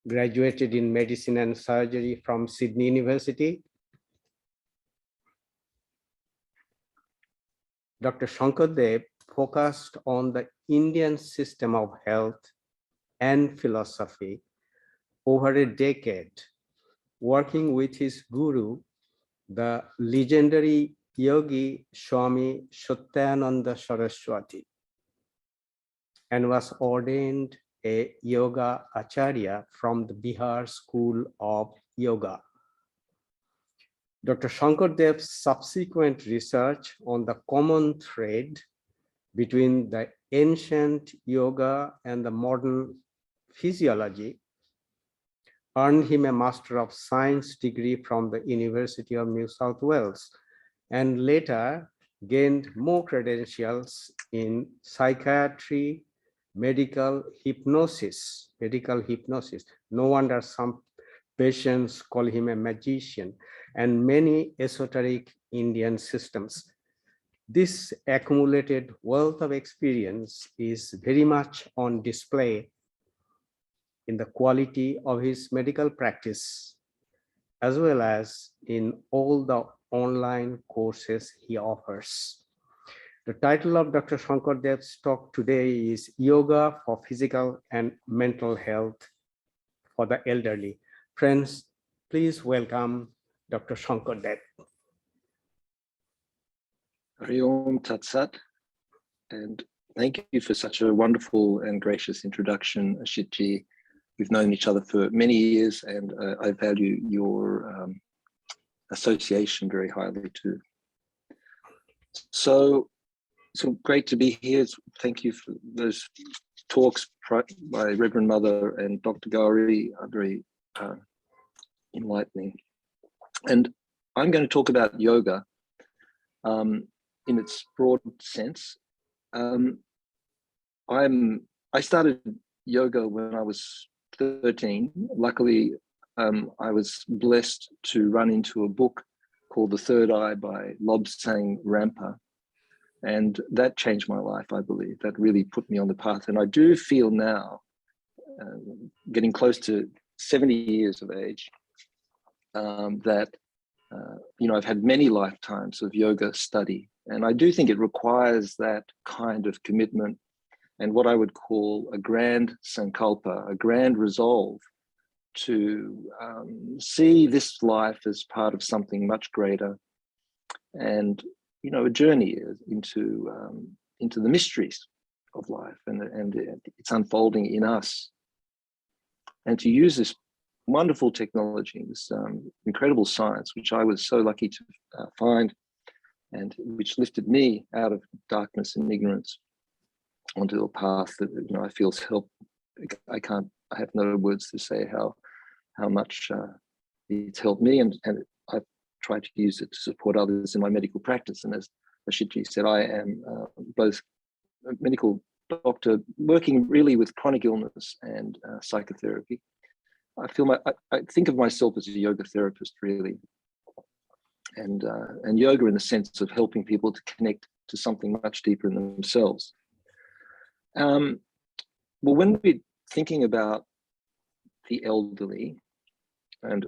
Graduated in medicine and surgery from Sydney University. Dr. Shankardev focused on the Indian system of health and philosophy over a decade, working with his guru, the legendary yogi Swami Satyananda Saraswati, and was ordained a yoga Acharya from the Bihar School of Yoga. Dr. Shankardev's subsequent research on the common thread between the ancient yoga and the modern physiology earned him a Master of Science degree from the University of New South Wales, and later gained more credentials in psychiatry, medical hypnosis. No wonder some patients call him a magician, and many esoteric Indian systems. This accumulated wealth of experience is very much on display in the quality of his medical practice, as well as in all the online courses he offers. The title of Dr. Shankardev's talk today is Yoga for Physical and Mental Health for the Elderly. Friends, please welcome Dr. Shankardev. Hari Om Tat Sat, and thank you for such a wonderful and gracious introduction, Ashitji. We've known each other for many years, and I value your association very highly too. So great to be here. Thank you for those talks by Reverend Mother and Dr. Gauri are very enlightening. And I'm going to talk about yoga in its broad sense. I started yoga when I was 13. Luckily, I was blessed to run into a book called The Third Eye by Lobsang Rampa. And that changed my life, I believe. That really put me on the path. And I do feel now, getting close to 70 years of age, that I've had many lifetimes of yoga study And I do think it requires that kind of commitment and what I would call a grand sankalpa, a grand resolve to see this life as part of something much greater, and a journey into the mysteries of life and its unfolding in us, and to use this wonderful technology, this incredible science, which I was so lucky to find, and which lifted me out of darkness and ignorance onto a path that I feel has helped. I have no words to say how much it's helped me, and I've tried to use it to support others in my medical practice. And as Ashitji said, I am both a medical doctor working really with chronic illness and psychotherapy. I think of myself as a yoga therapist, really, and yoga in the sense of helping people to connect to something much deeper in themselves. Well, when we're thinking about the elderly and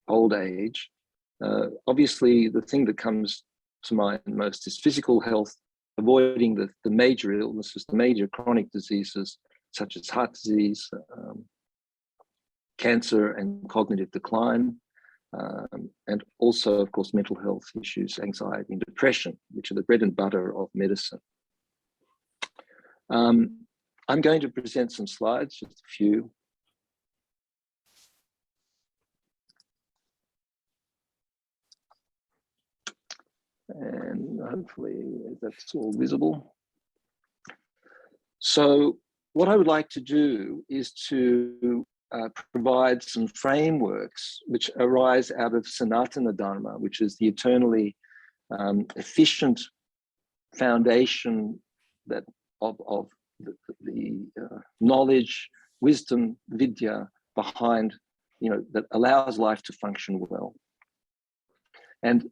old age, obviously the thing that comes to mind most is physical health, avoiding the major illnesses, the major chronic diseases such as heart disease, cancer and cognitive decline, and also, of course, mental health issues, anxiety and depression, which are the bread and butter of medicine. I'm going to present some slides, just a few. And hopefully that's all visible. So what I would like to do is to provide some frameworks which arise out of Sanatana Dharma, which is the eternally efficient foundation that of the knowledge, wisdom, vidya behind, that allows life to function well. And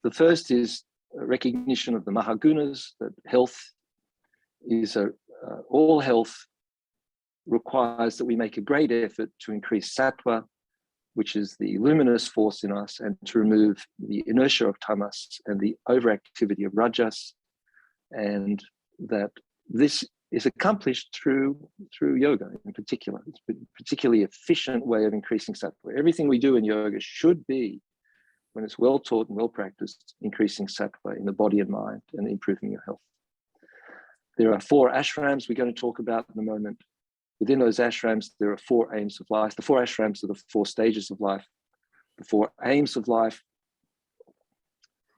the first is a recognition of the Mahagunas, that health is all health requires that we make a great effort to increase sattva, which is the luminous force in us, and to remove the inertia of tamas and the overactivity of rajas, and that this is accomplished through yoga in particular. It's a particularly efficient way of increasing sattva. Everything we do in yoga should be, when it's well taught and well practiced, increasing sattva in the body and mind and improving your health. There are 4 ashrams we're going to talk about in a moment. Within those ashrams, there are 4 aims of life. The 4 ashrams are the 4 stages of life, the 4 aims of life,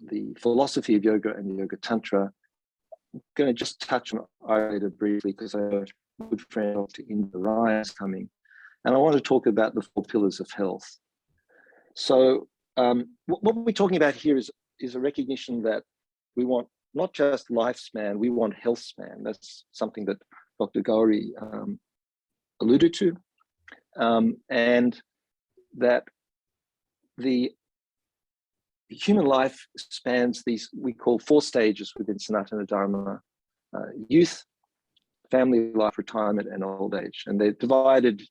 the philosophy of yoga and yoga tantra. I'm going to just touch on Ayurveda briefly because I have a good friend, Dr. Indra Ryan, is coming. And I want to talk about the 4 pillars of health. So what we're talking about here is a recognition that we want not just lifespan, we want health span. That's something that Dr. Gauri alluded to, and that the human life spans these, we call 4 stages within Sanatana Dharma: youth, family life, retirement, and old age. And they're divided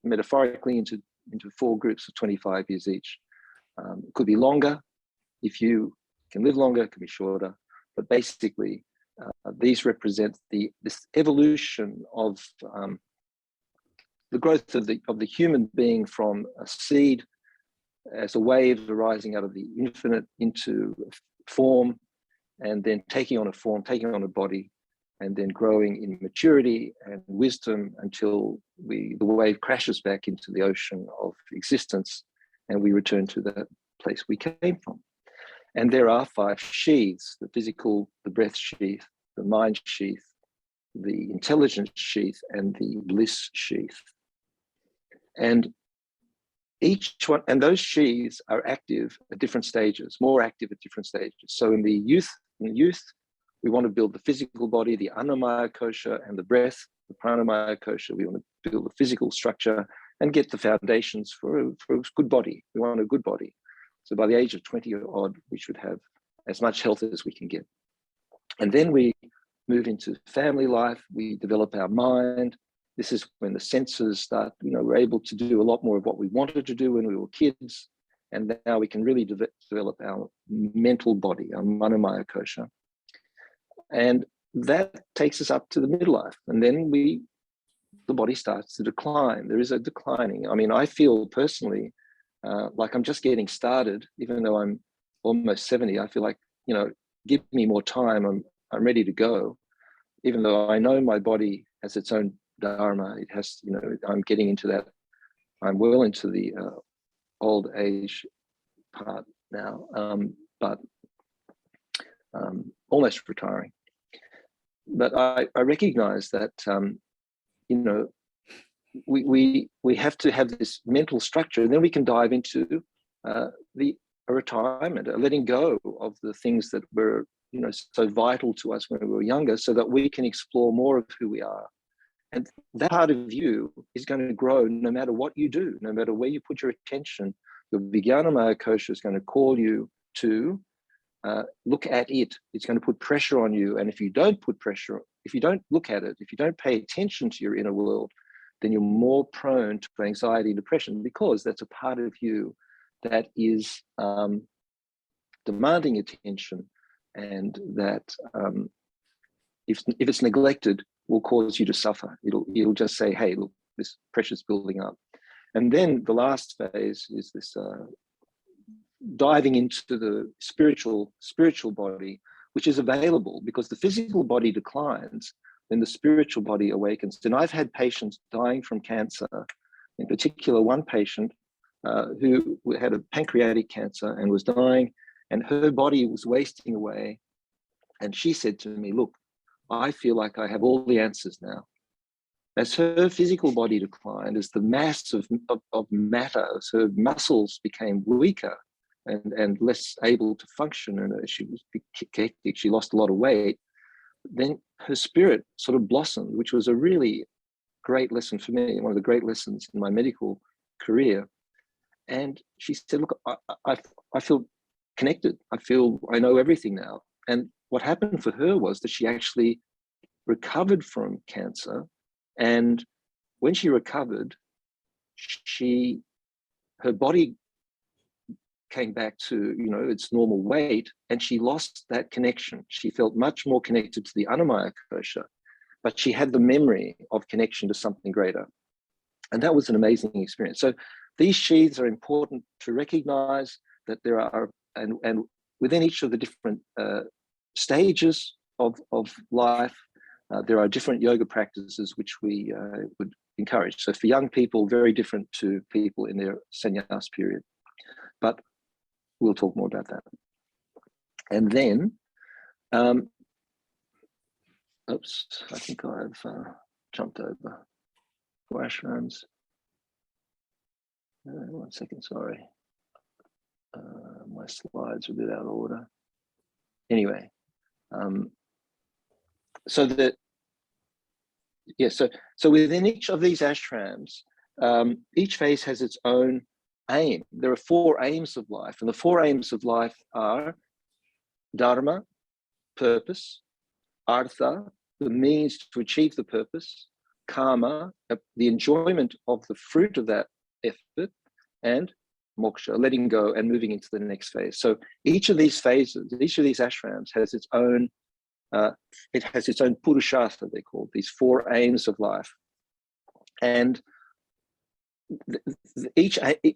metaphorically into 4 groups of 25 years each. It could be longer. If you can live longer, it can be shorter. But basically, these represent this evolution of the growth of the human being from a seed as a wave arising out of the infinite into form, and then taking on a form, taking on a body, and then growing in maturity and wisdom until the wave crashes back into the ocean of existence, and we return to that place we came from. And there are 5 sheaths: the physical, the breath sheath, the mind sheath, the intelligence sheath, and the bliss sheath. And each one, and those sheaths are active at different stages, more active at different stages. So in the youth, we want to build the physical body, the annamaya kosha, and the breath, the pranamaya kosha. We want to build the physical structure and get the foundations for a good body. We want a good body. So by the age of 20 or odd, we should have as much health as we can get. And then we move into family life. We develop our mind. This is when the senses start, we're able to do a lot more of what we wanted to do when we were kids. And now we can really develop our mental body, our manomaya kosha. And that takes us up to the midlife. And then the body starts to decline. There is a declining. I mean, I feel personally like I'm just getting started, even though I'm almost 70. I feel like, give me more time. I'm ready to go. Even though I know my body has its own dharma, it has, I'm getting into that. I'm well into the old age part now, but almost retiring. But I recognize that, we have to have this mental structure, and then we can dive into a retirement, a letting go of the things that were, so vital to us when we were younger, so that we can explore more of who we are. And that part of you is going to grow no matter what you do, no matter where you put your attention. The Vijnanamaya kosha is going to call you to look at it. It's going to put pressure on you. And if you don't put pressure, if you don't look at it, if you don't pay attention to your inner world, then you're more prone to anxiety and depression, because that's a part of you that is demanding attention, and that if it's neglected, will cause you to suffer. It'll just say, hey, look, this pressure's building up. And then the last phase is this diving into the spiritual body, which is available, because the physical body declines, then the spiritual body awakens. And I've had patients dying from cancer, in particular one patient who had a pancreatic cancer and was dying, and her body was wasting away. And she said to me, look, I feel like I have all the answers now. As her physical body declined, as the mass of matter, as her muscles became weaker and less able to function, and she was hectic, she lost a lot of weight, then her spirit sort of blossomed, which was a really great lesson for me, one of the great lessons in my medical career. And she said, look, I feel connected. I know everything now. And what happened for her was that she actually recovered from cancer. And when she recovered, her body came back to, its normal weight, and she lost that connection. She felt much more connected to the Annamaya kosha, but she had the memory of connection to something greater. And that was an amazing experience. So these sheaths are important to recognize that there are, and within each of the different stages of life, there are different yoga practices which we would encourage. So for young people, very different to people in their sannyas period. But we'll talk more about that. And then, oops, I think I've jumped over 4 ashrams. 1 second, sorry. My slides are a bit out of order. Anyway, so within each of these ashrams, each phase has its own aim. There are 4 aims of life, and the 4 aims of life are dharma, purpose; artha, the means to achieve the purpose; karma, the enjoyment of the fruit of that effort; and moksha, letting go and moving into the next phase. So each of these phases, each of these ashrams has its own purushashtha, they're called, these 4 aims of life. And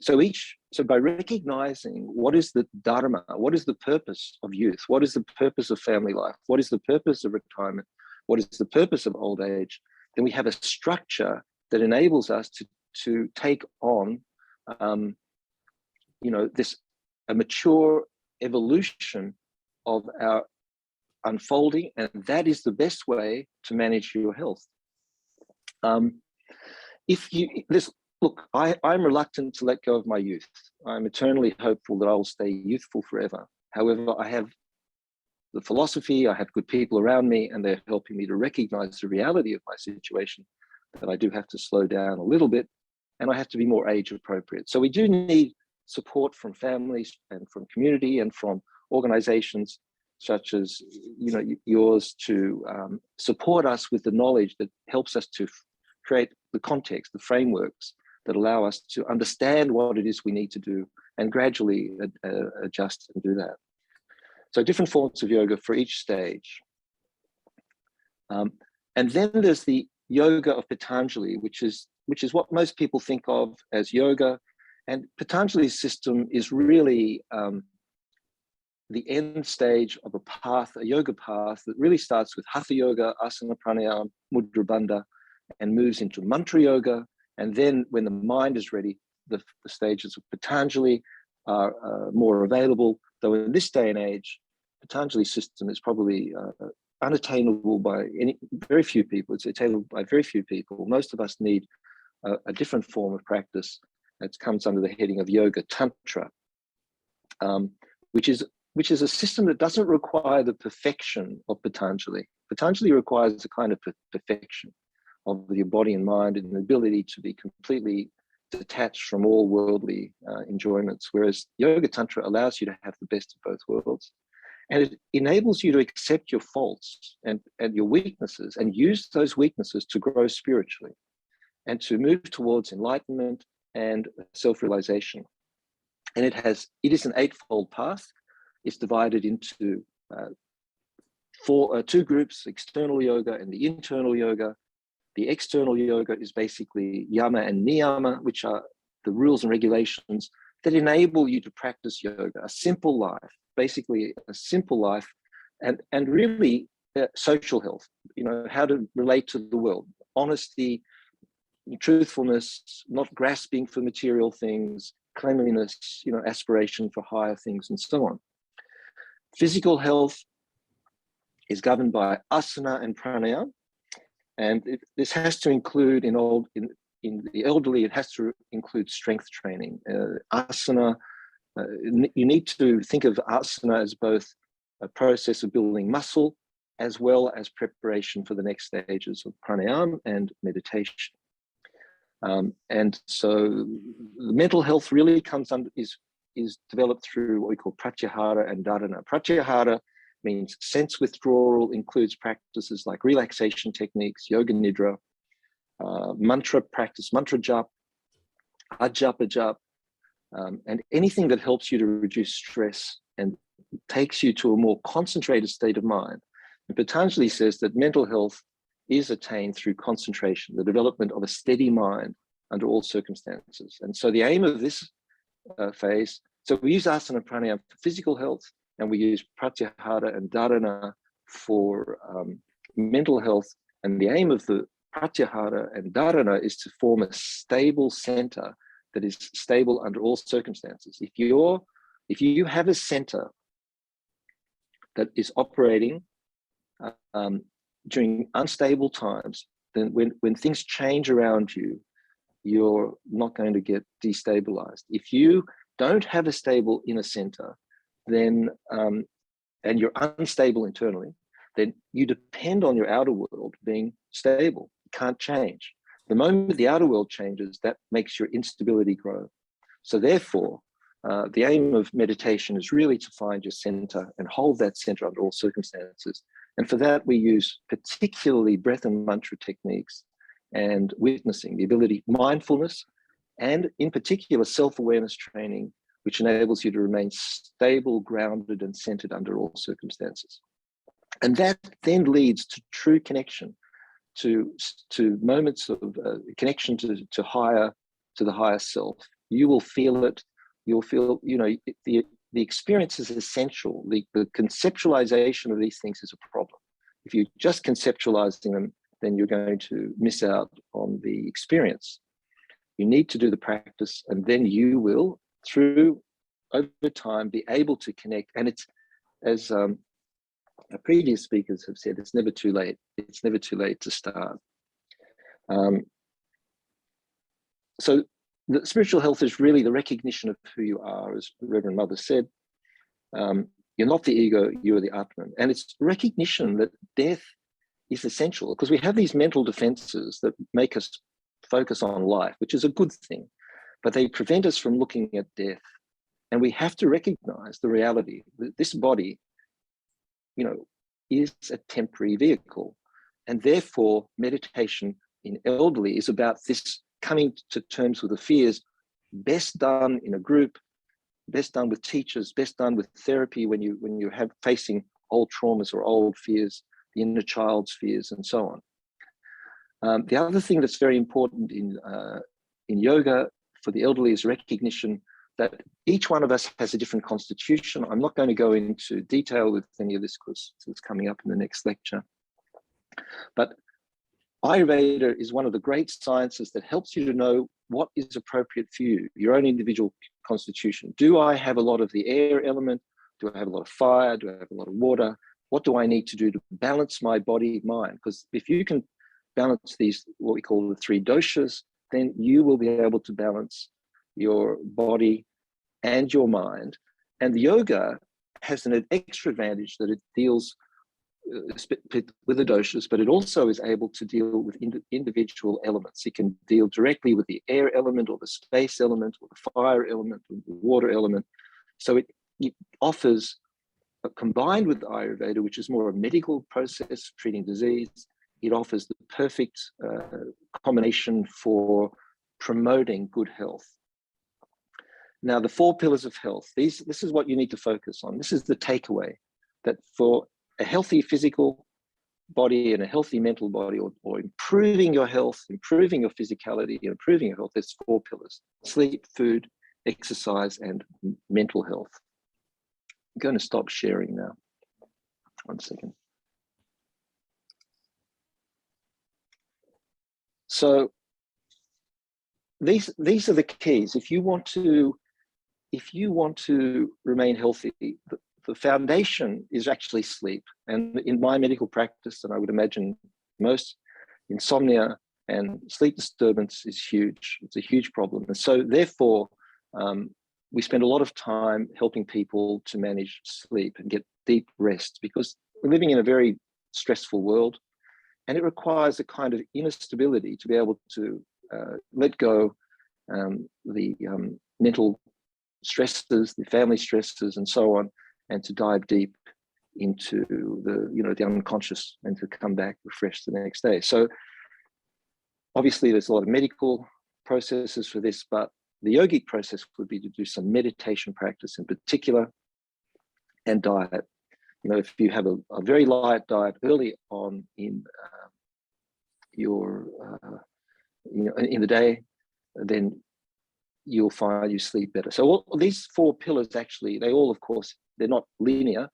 so by recognizing what is the dharma, what is the purpose of youth, what is the purpose of family life, what is the purpose of retirement, what is the purpose of old age, then we have a structure that enables us to take on a mature evolution of our unfolding, and that is the best way to manage your health. Look, I'm reluctant to let go of my youth. I'm eternally hopeful that I will stay youthful forever. However, I have the philosophy, I have good people around me, and they're helping me to recognize the reality of my situation, that I do have to slow down a little bit, and I have to be more age appropriate. So we do need support from families and from community and from organizations such as yours to support us with the knowledge that helps us to create the context, the frameworks that allow us to understand what it is we need to do and gradually adjust and do that. So different forms of yoga for each stage. And then there's the yoga of Patanjali, which is what most people think of as yoga. And Patanjali's system is really the end stage of a path, a yoga path that really starts with Hatha Yoga, Asana, Pranayama, Mudra Bandha, and moves into mantra yoga. And then when the mind is ready, the stages of Patanjali are more available. Though in this day and age, Patanjali's system is probably unattainable by very few people. It's attainable by very few people. Most of us need a different form of practice that comes under the heading of Yoga Tantra, which is a system that doesn't require the perfection of Patanjali. Patanjali requires a kind of perfection of your body and mind and the ability to be completely detached from all worldly enjoyments, whereas Yoga Tantra allows you to have the best of both worlds. And it enables you to accept your faults and your weaknesses and use those weaknesses to grow spiritually and to move towards enlightenment and self-realization. And it is an eightfold path. It's divided into two groups, external yoga and the internal yoga. The external yoga is basically yama and niyama, which are the rules and regulations that enable you to practice yoga, a simple life, basically a simple life, and really social health, how to relate to the world, honesty, truthfulness, not grasping for material things, cleanliness, aspiration for higher things, and so on. Physical health is governed by asana and pranayama, and this has to include in the elderly, it has to include strength training. Asana, you need to think of asana as both a process of building muscle as well as preparation for the next stages of pranayama and meditation. And so the mental health really comes under, is developed through what we call pratyahara and dharana. Pratyahara means sense withdrawal, includes practices like relaxation techniques, yoga nidra, mantra practice, mantra jap, ajap, and anything that helps you to reduce stress and takes you to a more concentrated state of mind. And Patanjali says that mental health is attained through concentration, the development of a steady mind under all circumstances. And so the aim of this phase, so we use asana pranayama for physical health, and we use pratyahara and dharana for mental health. And the aim of the pratyahara and dharana is to form a stable center that is stable under all circumstances. If you have a center that is operating during unstable times, then when things change around you, you're not going to get destabilized. If you don't have a stable inner center, then and you're unstable internally, then you depend on your outer world being stable. It can't change. The moment the outer world changes, that makes your instability grow. So therefore, the aim of meditation is really to find your center and hold that center under all circumstances. And for that, we use particularly breath and mantra techniques and witnessing, the ability, mindfulness, and in particular, self-awareness training, which enables you to remain stable, grounded, and centered under all circumstances. And that then leads to true connection, to moments of connection to the higher self. You will feel it. You'll feel, the experience is essential. The conceptualization of these things is a problem. If you're just conceptualizing them, then you're going to miss out on the experience. You need to do the practice, and then you will, over time, be able to connect. And it's, as previous speakers have said, it's never too late. It's never too late to start. So the spiritual health is really the recognition of who you are, as the Reverend Mother said. You're not the ego, you are the Atman. And it's recognition that death is essential, because we have these mental defenses that make us focus on life, which is a good thing, but they prevent us from looking at death. And we have to recognize the reality that this body, is a temporary vehicle. And therefore, meditation in elderly is about this coming to terms with the fears, best done in a group, best done with teachers, best done with therapy when you have facing old traumas or old fears, the inner child's fears, and so on. The other thing that's very important in yoga for the elderly is recognition that each one of us has a different constitution. I'm not going to go into detail with any of this because it's coming up in the next lecture. But Ayurveda is one of the great sciences that helps you to know what is appropriate for you, your own individual constitution. Do I have a lot of the air element? Do I have a lot of fire? Do I have a lot of water? What do I need to do to balance my body, mind? Because if you can balance these, what we call the three doshas, then you will be able to balance your body and your mind. And the yoga has an extra advantage that it deals with the doshas, but it also is able to deal with individual elements. It can deal directly with the air element or the space element or the fire element or the water element. So it offers, combined with Ayurveda, which is more a medical process treating disease, it offers the perfect combination for promoting good health. Now, the 4 pillars of health, this is what you need to focus on. This is the takeaway, that for a healthy physical body and a healthy mental body, or improving your health, improving your physicality, and improving your health, there's 4 pillars: sleep, food, exercise, and mental health. I'm going to stop sharing now. 1 second. So these are the keys. If you want to remain healthy, the foundation is actually sleep. And in my medical practice, and I would imagine most, insomnia and sleep disturbance is huge. It's a huge problem. And so therefore, we spend a lot of time helping people to manage sleep and get deep rest, because we're living in a very stressful world, and it requires a kind of inner stability to be able to let go the mental stresses, the family stresses, and so on, and to dive deep into the unconscious and to come back refreshed the next day. So obviously there's a lot of medical processes for this, but the yogic process would be to do some meditation practice in particular, and diet. If you have a very light diet early on in in the day, then you'll find you sleep better. So all these 4 pillars, actually, they all, of course, they're not linear,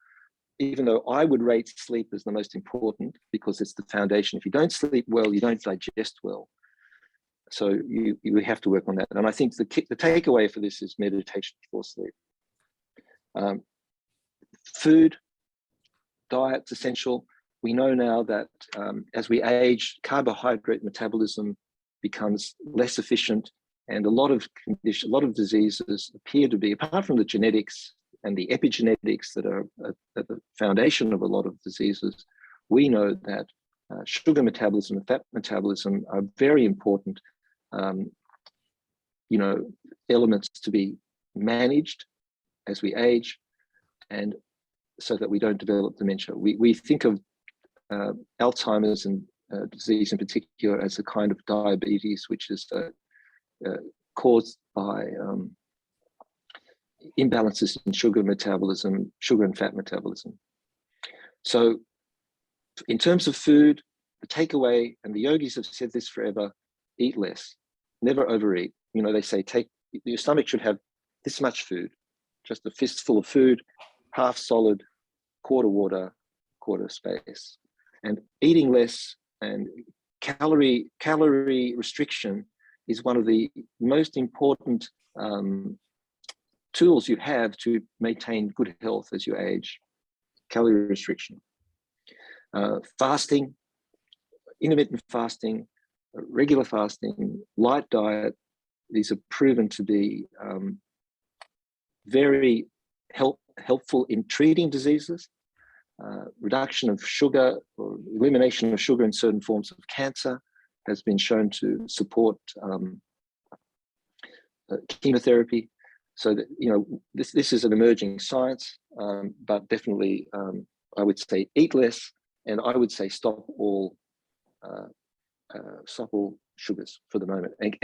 even though I would rate sleep as the most important because it's the foundation. If you don't sleep well, you don't digest well. So you have to work on that. And I think the takeaway for this is meditation before sleep. Food, diet's essential. We know now that as we age, carbohydrate metabolism becomes less efficient, and a lot of diseases appear to be, apart from the genetics and the epigenetics that are at the foundation of a lot of diseases, we know that sugar metabolism and fat metabolism are very important, elements to be managed as we age, and so that we don't develop dementia. We think of Alzheimer's and disease in particular as a kind of diabetes, which is caused by imbalances in sugar metabolism, sugar and fat metabolism. So in terms of food, the takeaway, and the yogis have said this forever, eat less, never overeat. They say your stomach should have this much food, just a fistful of food, half solid, quarter water, quarter space. And eating less and calorie restriction is one of the most important tools you have to maintain good health as you age. Calorie restriction. Fasting, intermittent fasting, regular fasting, light diet, these are proven to be very helpful in treating diseases. Reduction of sugar or elimination of sugar in certain forms of cancer has been shown to support chemotherapy. So that, this is an emerging science, but definitely I would say eat less, and I would say stop all sugars for the moment. And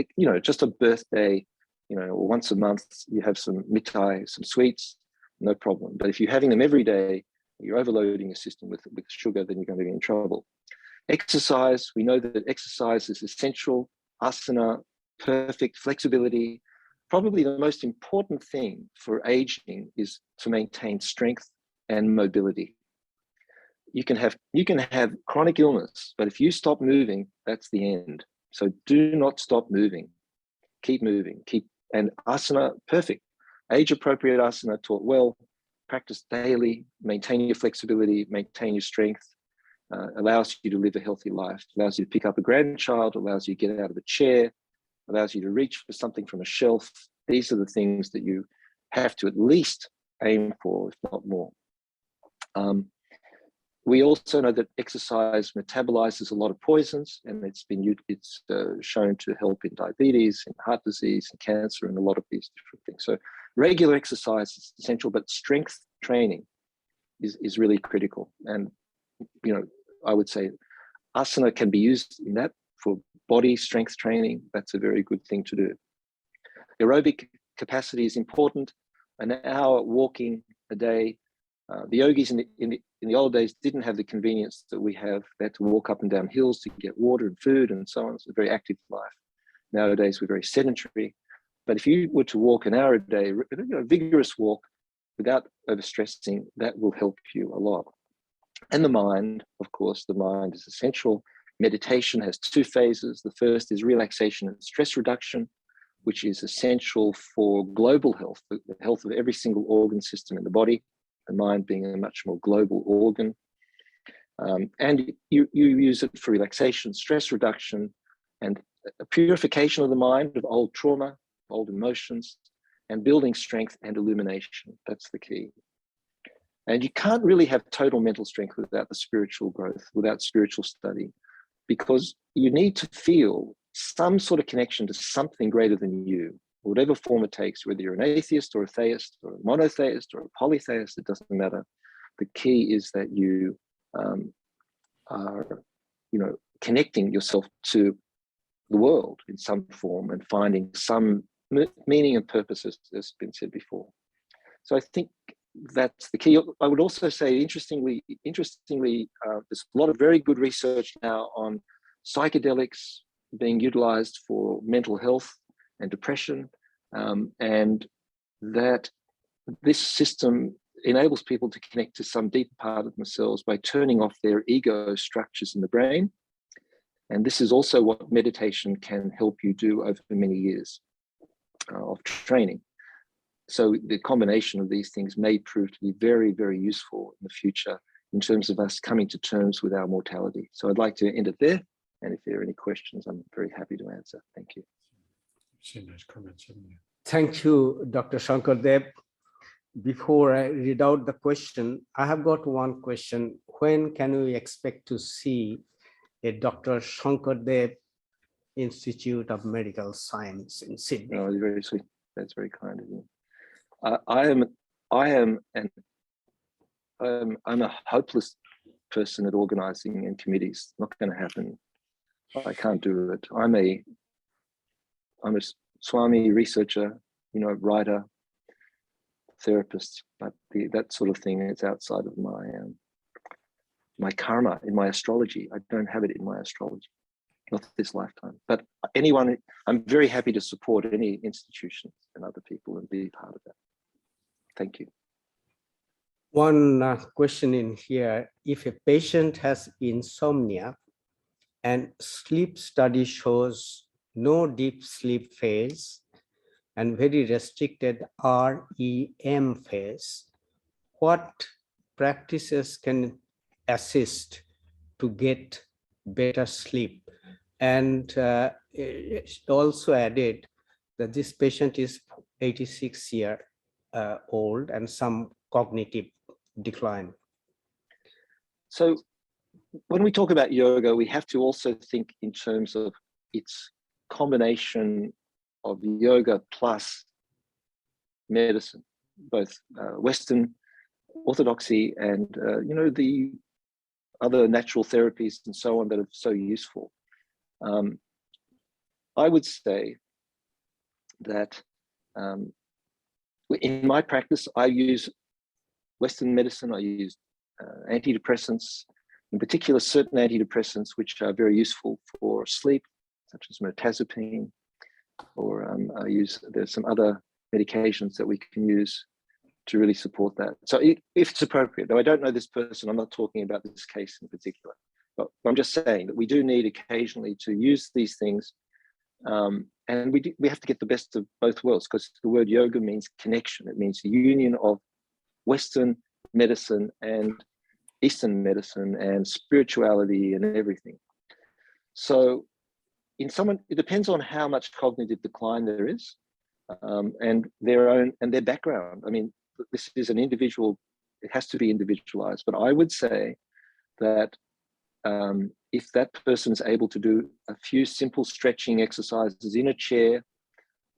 just a birthday or once a month you have some mithai, some sweets, no problem. But if you're having them every day, you're overloading your system with sugar, then you're going to be in trouble. Exercise, we know that exercise is essential. Asana, perfect flexibility. Probably the most important thing for aging is to maintain strength and mobility. You can have chronic illness, but if you stop moving, that's the end. So do not stop moving. Keep moving. And asana, perfect. Age-appropriate asana taught well. Practice daily. Maintain your flexibility. Maintain your strength. Allows you to live a healthy life. Allows you to pick up a grandchild. Allows you to get out of a chair. Allows you to reach for something from a shelf. These are the things that you have to at least aim for, if not more. We also know that exercise metabolizes a lot of poisons, and it's shown to help in diabetes, in heart disease, and cancer, and a lot of these different things. So regular exercise is essential, but strength training is really critical. And I would say asana can be used in that for body strength training. That's a very good thing to do. Aerobic capacity is important. An hour walking a day. The yogis in the old days didn't have the convenience that we have. They had to walk up and down hills to get water and food and so on. It's a very active life. Nowadays, we're very sedentary. But if you were to walk an hour a day, a vigorous walk without overstressing, that will help you a lot. And the mind, of course, the mind is essential. Meditation has two phases. The first is relaxation and stress reduction, which is essential for global health, the health of every single organ system in the body, the mind being a much more global organ. And you use it for relaxation, stress reduction, and a purification of the mind of old trauma, old emotions, and building strength and illumination. That's the key. And you can't really have total mental strength without the spiritual growth, without spiritual study, because you need to feel some sort of connection to something greater than you, whatever form it takes, whether you're an atheist or a theist or a monotheist or a polytheist, it doesn't matter. The key is that you are, connecting yourself to the world in some form and finding some meaning and purpose, as has been said before. So I think that's the key. I would also say, interestingly, there's a lot of very good research now on psychedelics being utilized for mental health and depression, and that this system enables people to connect to some deeper part of themselves by turning off their ego structures in the brain. And this is also what meditation can help you do over many years of training. So the combination of these things may prove to be very, very useful in the future in terms of us coming to terms with our mortality. So I'd like to end it there. And if there are any questions, I'm very happy to answer. Thank you. Seen those comments, haven't you? Thank you, Dr. Shankar Dev. Before I read out the question, I have got one question. When can we expect to see a Dr. Shankar Dev Institute of Medical Science in Sydney? Oh, very sweet. That's very kind of you. I'm a hopeless person at organizing and committees. Not going to happen. I can't do it. I'm a Swami researcher, writer, therapist, but that sort of thing is outside of my karma in my astrology. I don't have it in my astrology, not this lifetime. But anyone, I'm very happy to support any institutions and other people and be part of that. Thank you. One question in here: if a patient has insomnia and sleep study shows no deep sleep phase and very restricted REM phase, what practices can assist to get better sleep? And it also added that this patient is 86 years old and some cognitive decline. So when we talk about yoga, we have to also think in terms of its combination of yoga plus medicine, both Western orthodoxy and the other natural therapies and so on that are so useful. I would say that in my practice, I use Western medicine. I use antidepressants, in particular certain antidepressants which are very useful for sleep, such as mirtazapine, or there's some other medications that we can use to really support that. So if it's appropriate, though I don't know this person, I'm not talking about this case in particular, but I'm just saying that we do need occasionally to use these things. And we have to get the best of both worlds, because the word yoga means connection. It means the union of Western medicine and Eastern medicine and spirituality and everything. So in someone, it depends on how much cognitive decline there is, and their background. I mean, this is an individual, it has to be individualized, but I would say that if that person is able to do a few simple stretching exercises in a chair,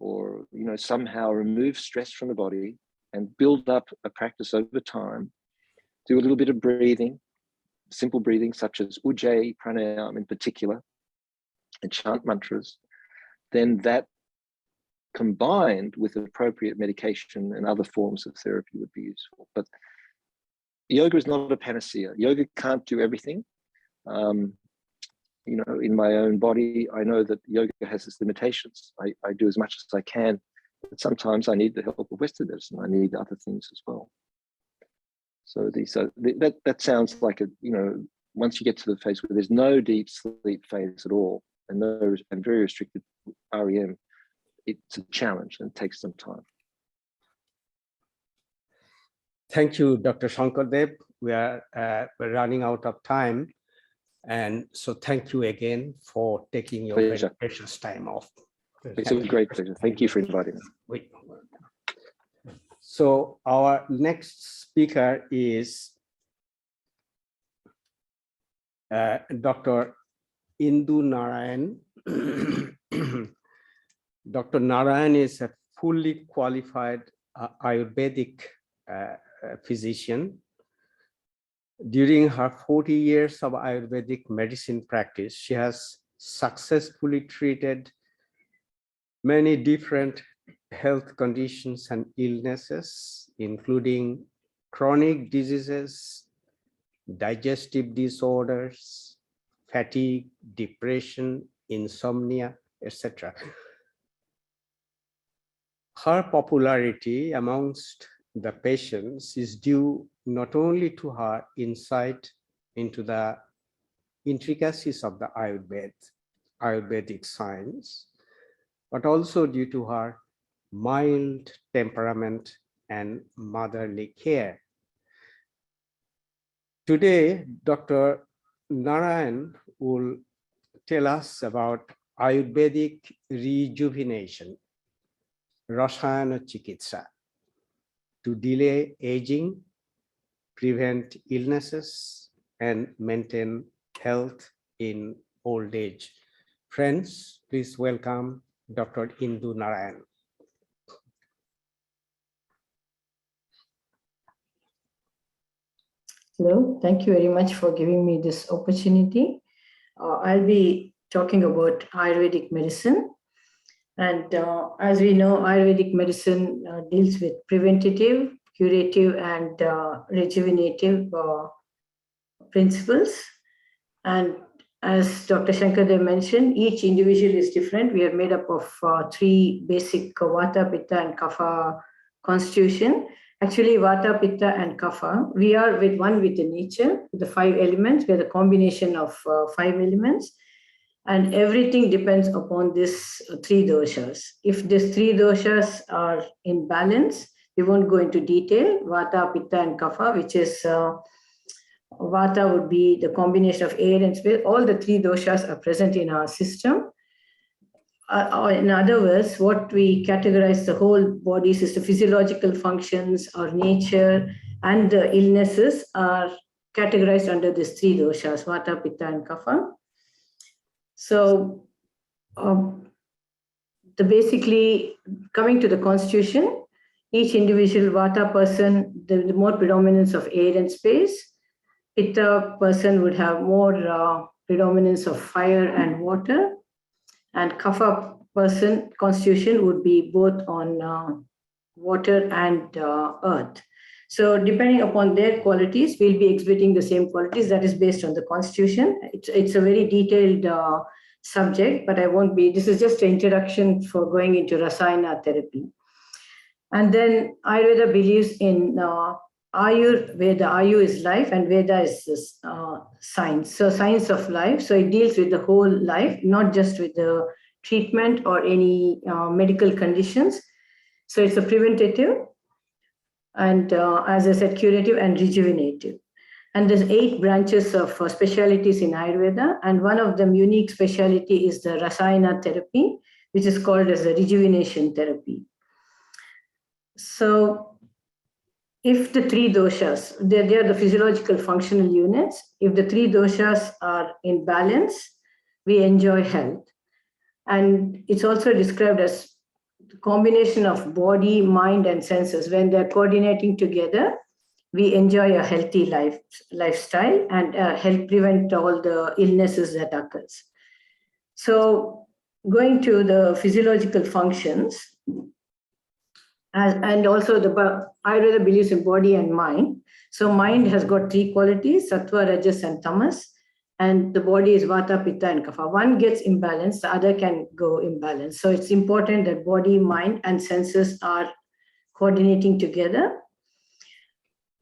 or somehow remove stress from the body and build up a practice over time, do a little bit of breathing, simple breathing such as Ujjayi, Pranayama in particular, and chant mantras, then that combined with appropriate medication and other forms of therapy would be useful. But yoga is not a panacea. Yoga can't do everything. In my own body, I know that yoga has its limitations. I do as much as I can, but sometimes I need the help of Western medicine. I need other things as well. So that sounds like once you get to the phase where there's no deep sleep phase at all, and very restricted REM, it's a challenge and takes some time. Thank you, Dr. Shankar Dev. We're running out of time. And so thank you again for taking your very precious time off. It's a great pleasure. Thank you for inviting me. So our next speaker is Dr. Indu Narayan. Dr. Narayan is a fully qualified Ayurvedic physician. During her 40 years of Ayurvedic medicine practice, she has successfully treated many different health conditions and illnesses, including chronic diseases, digestive disorders, fatigue, depression, insomnia, etc. Her popularity amongst the patients is due not only to her insight into the intricacies of the Ayurvedic science, but also due to her mild temperament and motherly care. Today, Dr. Narayan will tell us about Ayurvedic rejuvenation, Rasayana Chikitsa, to delay aging, prevent illnesses, and maintain health in old age. Friends, please welcome Dr. Indu Narayan. Hello, thank you very much for giving me this opportunity. I'll be talking about Ayurvedic medicine. And as we know, Ayurvedic medicine deals with preventative, curative, and rejuvenative principles. And as Dr. Shankar Dev mentioned, each individual is different. We are made up of three basic Vata, Pitta, and Kapha constitution. Actually, Vata, Pitta, and Kapha, we are one with the nature, with the 5 elements. We are the combination of 5 elements. And everything depends upon these 3 doshas. If these 3 doshas are in balance, we won't go into detail. Vata, Pitta, and Kapha, which is Vata would be the combination of air and spirit. All the 3 doshas are present in our system. In other words, what we categorize the whole bodies is the physiological functions, our nature, and the illnesses are categorized under these 3 doshas, Vata, Pitta, and Kapha. So basically, coming to the constitution, each individual Vata person, the more predominance of air and space. Pitta person would have more predominance of fire and water. And Kapha person constitution would be both on water and earth. So depending upon their qualities, we'll be exhibiting the same qualities. That is based on the constitution. It's a very detailed subject, but I won't be, this is just an introduction for going into Rasayana therapy. And then Ayurveda believes in Ayurveda. Ayu is life and Veda is science. So science of life. So it deals with the whole life, not just with the treatment or any medical conditions. So it's a preventative and as I said, curative and rejuvenative. And there's 8 branches of specialties in Ayurveda. And one of them unique specialty is the Rasayana therapy, which is called as the rejuvenation therapy. So if the 3 doshas, they are the physiological functional units. If the 3 doshas are in balance, we enjoy health. And it's also described as the combination of body, mind, and senses. When they're coordinating together, we enjoy a healthy lifestyle and help prevent all the illnesses that occurs. So going to the physiological functions, and also the Ayurveda believes in body and mind. So mind has got 3 qualities, sattva, rajas, and tamas. And the body is vata, pitta, and kapha. One gets imbalanced, the other can go imbalanced. So it's important that body, mind, and senses are coordinating together.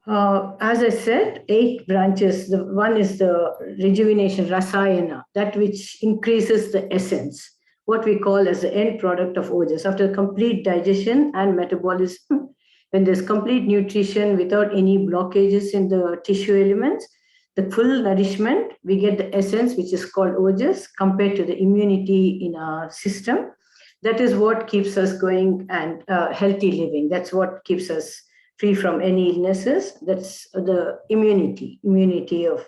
As I said, 8 branches. The one is the rejuvenation, rasayana, that which increases the essence, what we call as the end product of ojas. After complete digestion and metabolism, when there's complete nutrition without any blockages in the tissue elements, the full nourishment, we get the essence, which is called ojas, compared to the immunity in our system. That is what keeps us going and healthy living. That's what keeps us free from any illnesses. That's the immunity of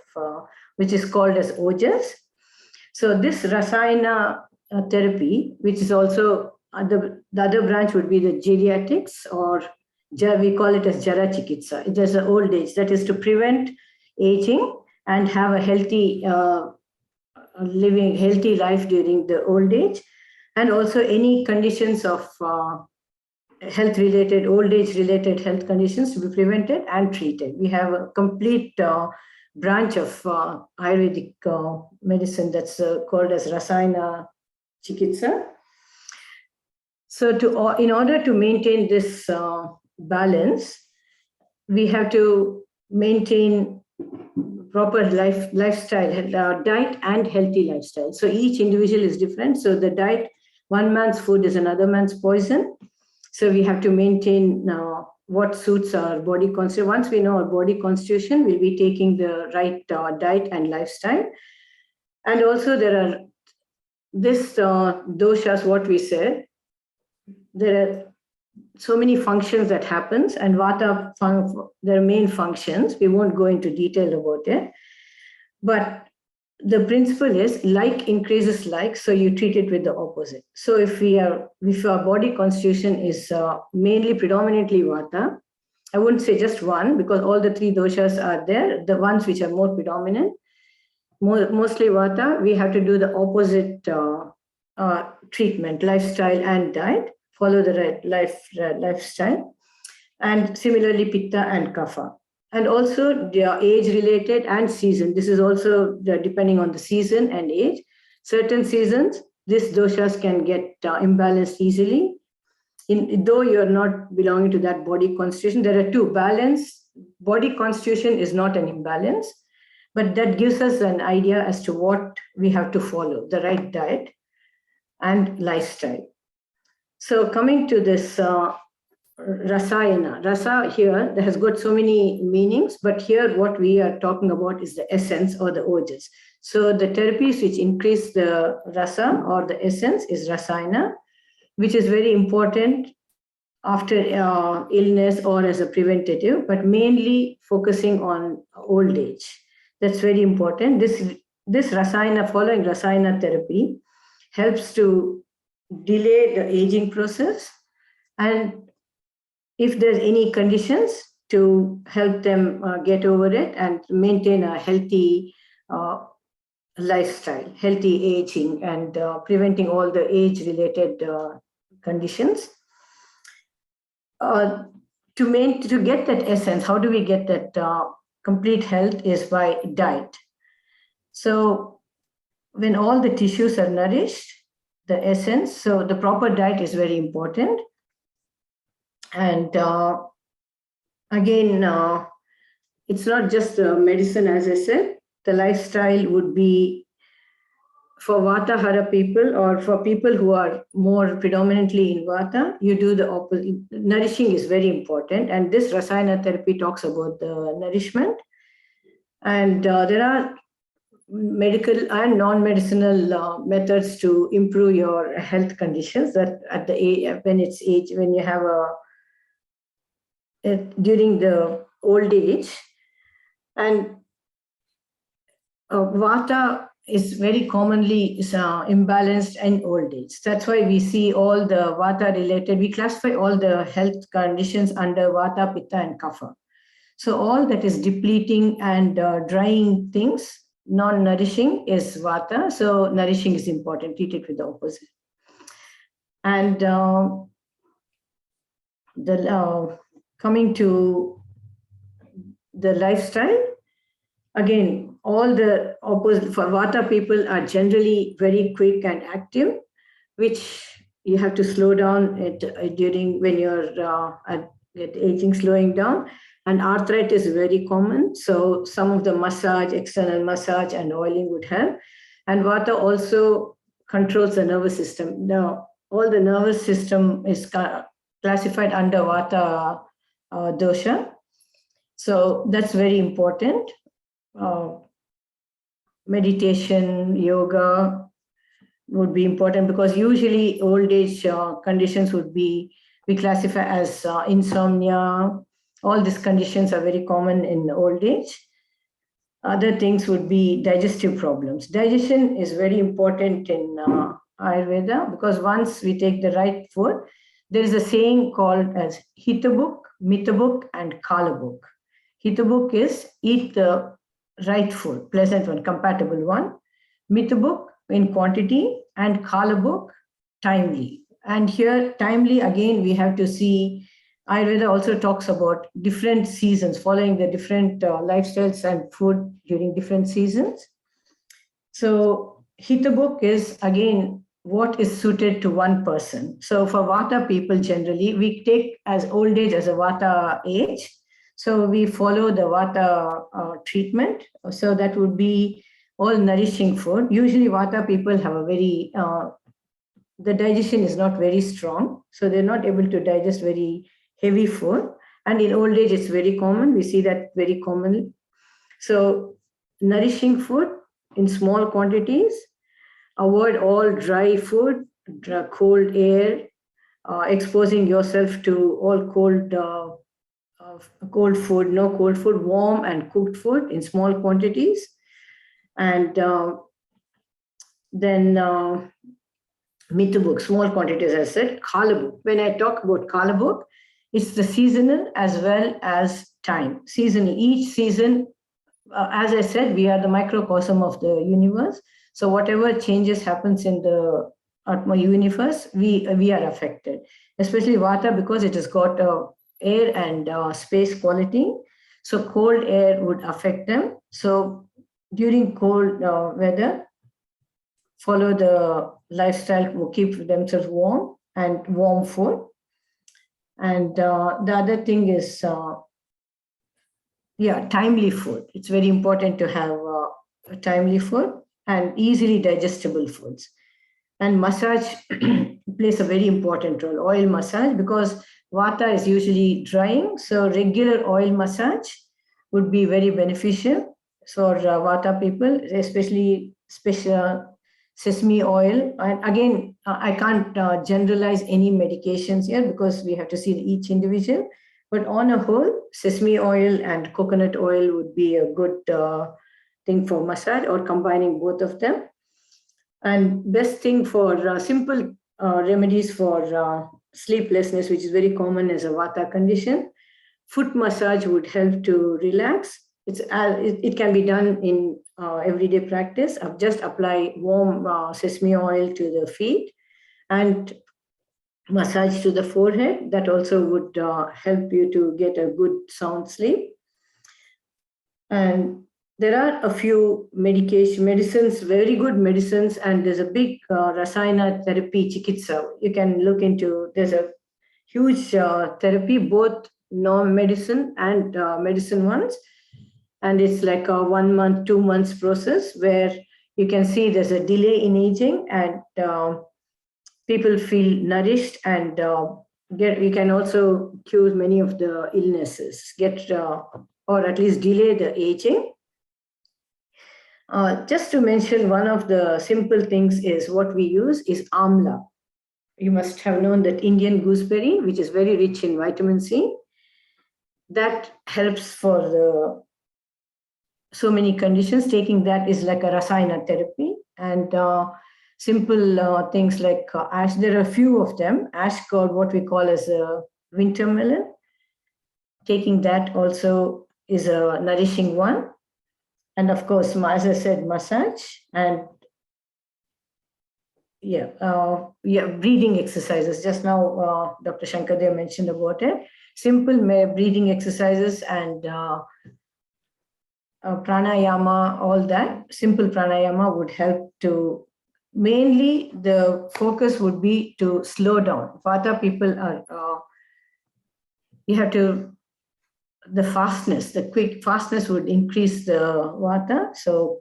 which is called as ojas. So this Rasayana therapy, which is also the other branch would be the geriatrics, or we call it as Jara Chikitsa. It is an old age, that is to prevent aging and have a healthy living, healthy life during the old age, and also any conditions of health-related, old age-related health conditions to be prevented and treated. We have a complete branch of Ayurvedic medicine that's called as Rasayana Chikitsa. So in order to maintain this balance, we have to maintain proper lifestyle, diet and healthy lifestyle. So each individual is different. So the diet, one man's food is another man's poison. So we have to maintain what suits our body constitution. Once we know our body constitution, we'll be taking the right diet and lifestyle. And also there are this doshas, what we said, there are so many functions that happens, and vata, their main functions. We won't go into detail about it, but the principle is like increases like, so you treat it with the opposite. So if our body constitution is mainly predominantly vata, I wouldn't say just one, because all the 3 doshas are there, the ones which are more predominant, mostly vata, we have to do the opposite treatment, lifestyle and diet, follow the right lifestyle, and similarly pitta and kapha. And also they are age-related and season. This is also depending on the season and age. Certain seasons, these doshas can get imbalanced easily. Though you're not belonging to that body constitution, there are 2. Balance, body constitution is not an imbalance, but that gives us an idea as to what we have to follow, the right diet and lifestyle. So coming to this Rasayana. Rasa here, that has got so many meanings, but here what we are talking about is the essence or the ojas. So the therapies which increase the rasa or the essence is Rasayana, which is very important after illness or as a preventative, but mainly focusing on old age. That's very important. This Rasayana, following Rasayana therapy, helps to delay the aging process, and if there's any conditions, to help them get over it and maintain a healthy lifestyle, healthy aging, and preventing all the age-related conditions. To get that essence, how do we get that complete health is by diet. So when all the tissues are nourished, the essence, so the proper diet is very important. And again, it's not just medicine, as I said. The lifestyle would be for Vata Hara people, or for people who are more predominantly in Vata, you do the opposite. Nourishing is very important. And this Rasayana therapy talks about the nourishment. And there are medical and non-medicinal methods to improve your health conditions that at the age, when you have during the old age. And Vata is very commonly imbalanced in old age. That's why we see all the Vata related, we classify all the health conditions under Vata, Pitta, and Kapha. So all that is depleting and drying things, non-nourishing is Vata. So nourishing is important, treat it with the opposite. And coming to the lifestyle, again, all the opposite for Vata people are generally very quick and active, which you have to slow down during when you're at aging, slowing down. And arthritis is very common. So some of the massage, external massage and oiling would help. And Vata also controls the nervous system. Now, all the nervous system is classified under Vata dosha. So that's very important. Meditation, yoga would be important, because usually old age conditions would be, we classify as insomnia. All these conditions are very common in old age. Other things would be digestive problems. Digestion is very important in Ayurveda, because once we take the right food, there is a saying called as Hitabuk, Mitabuk, and Kalabuk. Hitabuk is eat the right food, pleasant one, compatible one. Mitabuk in quantity, and Kalabuk timely. And here timely, again, we have to see Ayurveda also talks about different seasons, following the different lifestyles and food during different seasons. So Hitabuk is, again, what is suited to one person. So for Vata people, generally, we take as old age as a Vata age. So we follow the Vata treatment. So that would be all nourishing food. Usually Vata people have a very, the digestion is not very strong. So they're not able to digest very heavy food. And in old age, it's very common. We see that very commonly. So nourishing food in small quantities, avoid all dry food, cold air, exposing yourself to all cold food, no cold food, warm and cooked food in small quantities. And then Mitabuk, small quantities, as I said. Kalabuk, when I talk about Kalabuk, it's the seasonal as well as time. Seasonal, each season, as I said, we are the microcosm of the universe. So whatever changes happens in the universe, we are affected, especially Vata, because it has got air and space quality. So cold air would affect them. So during cold weather, follow the lifestyle, keep themselves warm and warm food. And the other thing is, timely food. It's very important to have timely food and easily digestible foods. And massage plays a very important role, oil massage, because Vata is usually drying. So regular oil massage would be very beneficial for Vata people, especially sesame oil. And again, I can't generalize any medications here because we have to see each individual. But on a whole, sesame oil and coconut oil would be a good thing for massage, or combining both of them. And best thing for simple remedies for sleeplessness, which is very common as a Vata condition. Foot massage would help to relax. it can be done in everyday practice. I've just apply warm sesame oil to the feet and massage to the forehead. That also would help you to get a good sound sleep. And there are a few medicines, very good medicines, and there's a big Rasayana therapy, Chikitsa. You can look into, there's a huge therapy, both non-medicine and medicine ones. And it's like a 1 month, 2 months process where you can see there's a delay in aging and people feel nourished and we can also cure many of the illnesses, or at least delay the aging. Just to mention, one of the simple things is what we use is amla. You must have known that Indian gooseberry, which is very rich in vitamin C, that helps for so many conditions. Taking that is like a Rasayana therapy. And simple things like ash, there are a few of them, ash gourd, what we call as a winter melon. Taking that also is a nourishing one. And of course, as I said, massage and breathing exercises. Just now, Dr. Shankar Dev mentioned about it. Simple breathing exercises and pranayama, all that. Simple pranayama would help to, mainly the focus would be to slow down. Vata people are, you have to, the fastness, the quick fastness would increase the Vata. So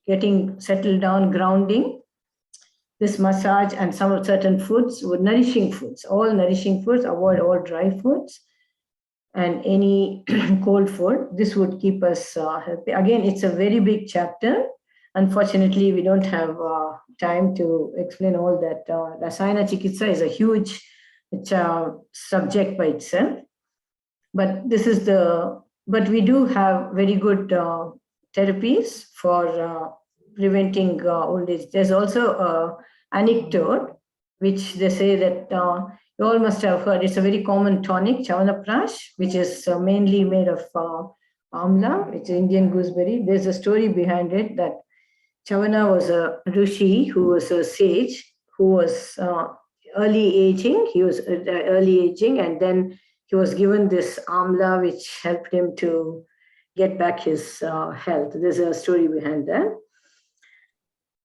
getting settled down, grounding, this massage and some certain foods, nourishing foods, all nourishing foods, avoid all dry foods and any cold food. This would keep us healthy. Again, it's a very big chapter. Unfortunately, we don't have time to explain all that. Rasayana Chikitsa is a huge subject by itself. But this is but we do have very good therapies for preventing old age. There's also an anecdote, which they say that you all must have heard. It's a very common tonic, Chavanaprash, which is mainly made of amla, which is Indian gooseberry. There's a story behind it that Chavana was a rishi who was a sage who was early aging. He was early aging, and then he was given this amla, which helped him to get back his health. There's a story behind that.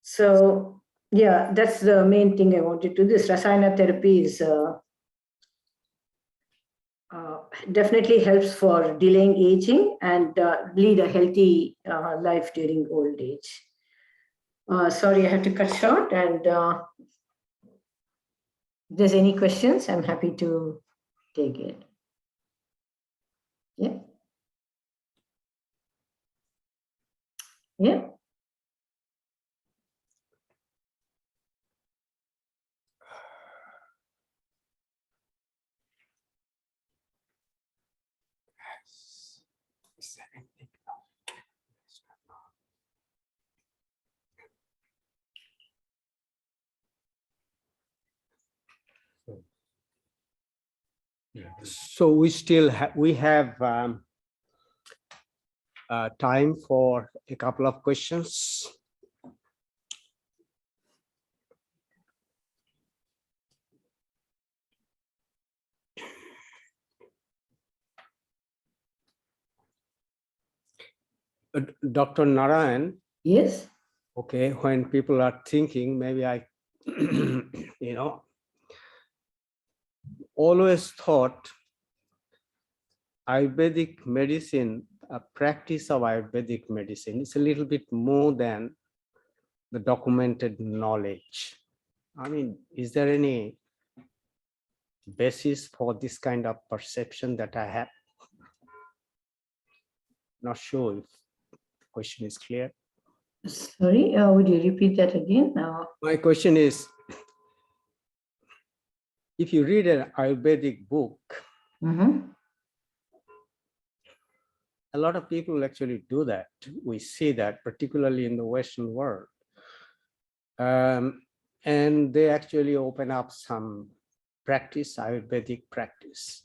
So, yeah, that's the main thing I wanted to do. This Rasayana therapy is definitely helps for delaying aging and lead a healthy life during old age. Sorry, I have to cut short. And if there's any questions, I'm happy to take it. Yeah. Yeah. So we still have time for a couple of questions. Dr. Narayan. Yes. Okay, when people are thinking, maybe I, always thought Ayurvedic medicine, a practice of Ayurvedic medicine is a little bit more than the documented knowledge. I mean, is there any basis for this kind of perception that I have? Not sure if the question is clear. Sorry, would you repeat that again? My question is, if you read an Ayurvedic book, a lot of people actually do that. We see that, particularly in the Western world. And they actually open up some practice, Ayurvedic practice.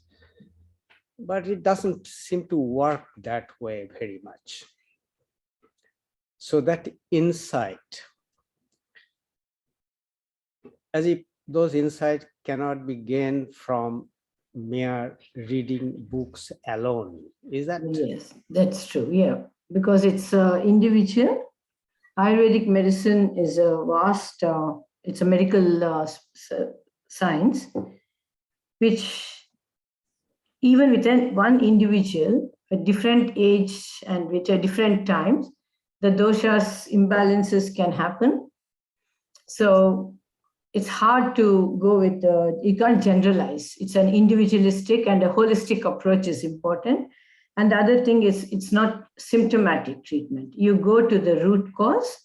but it doesn't seem to work that way very much. So that insight, as if those insights cannot be gained from mere reading books alone. Is that? Yes, that's true. Yeah, because it's individual. Ayurvedic medicine is a vast, it's a medical science, which even within one individual, at different age and with a different times, the doshas imbalances can happen. So it's hard to go with, you can't generalize. It's an individualistic and a holistic approach is important. And the other thing is it's not symptomatic treatment. You go to the root cause.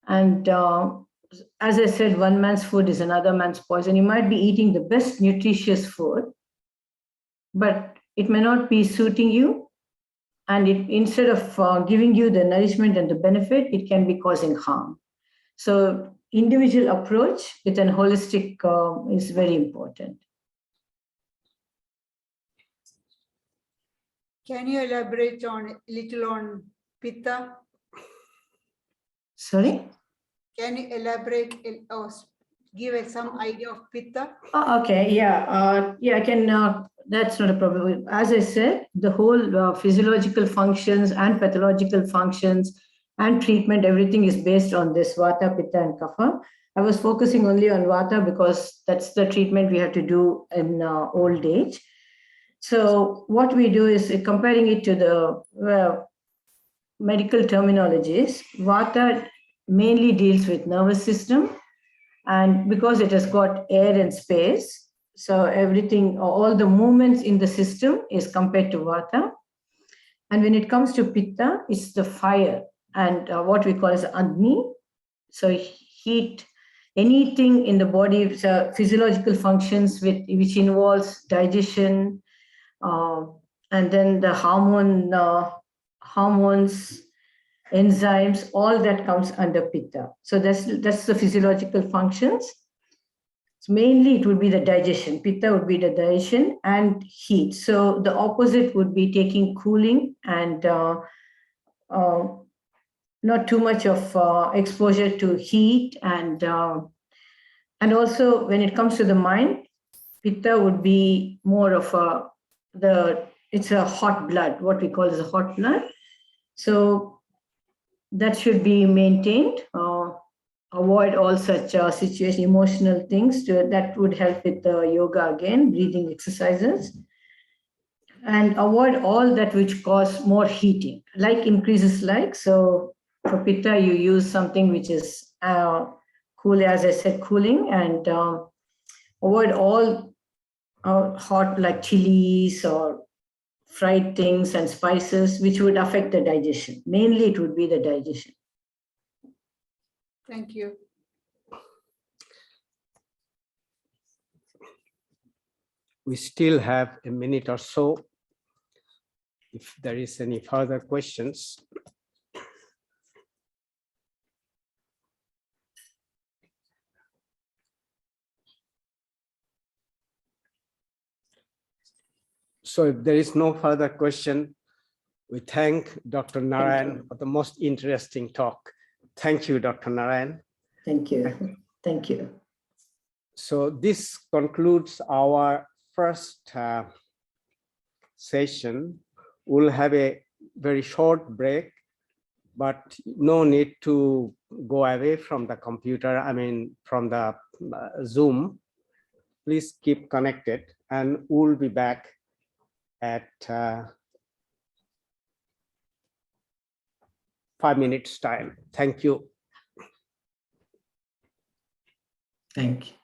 And as I said, one man's food is another man's poison. You might be eating the best nutritious food, but it may not be suiting you. And instead of giving you the nourishment and the benefit, it can be causing harm. So individual approach with an holistic is very important. Can you elaborate on a little on Pitta? Sorry? Can you elaborate or give some idea of Pitta? Oh, okay, yeah, yeah, I can. That's not a problem. As I said, the whole physiological functions and pathological functions and treatment, everything is based on this Vata, Pitta, and Kapha. I was focusing only on Vata because that's the treatment we have to do in old age. So what we do is comparing it to the medical terminologies. Vata mainly deals with nervous system, and because it has got air and space, so everything, all the movements in the system is compared to Vata. And when it comes to Pitta, it's the fire and what we call as Agni. So heat, anything in the body, physiological functions which involves digestion, and then the hormones, enzymes, all that comes under Pitta. So that's the physiological functions. So mainly it would be the digestion. Pitta would be the digestion and heat. So the opposite would be taking cooling and not too much of exposure to heat, and also when it comes to the mind, Pitta would be more of it's a hot blood, what we call as a hot blood. So that should be maintained. Avoid all such situation, emotional things. That would help with the yoga again, breathing exercises. And avoid all that which cause more heating, like increases like. So for Pitta, you use something which is cool, as I said, cooling, and avoid all hot like chilies or fried things and spices, which would affect the digestion. Mainly it would be the digestion. Thank you. We still have a minute or so. If there is any further questions. So if there is no further question, we thank Dr. Narayan for the most interesting talk. Thank you, Dr. Narayan. Thank you. Thank you. So this concludes our first session. We'll have a very short break, but no need to go away from the computer, from the Zoom. Please keep connected, and we'll be back at 5 minutes time. Thank you. Thank you.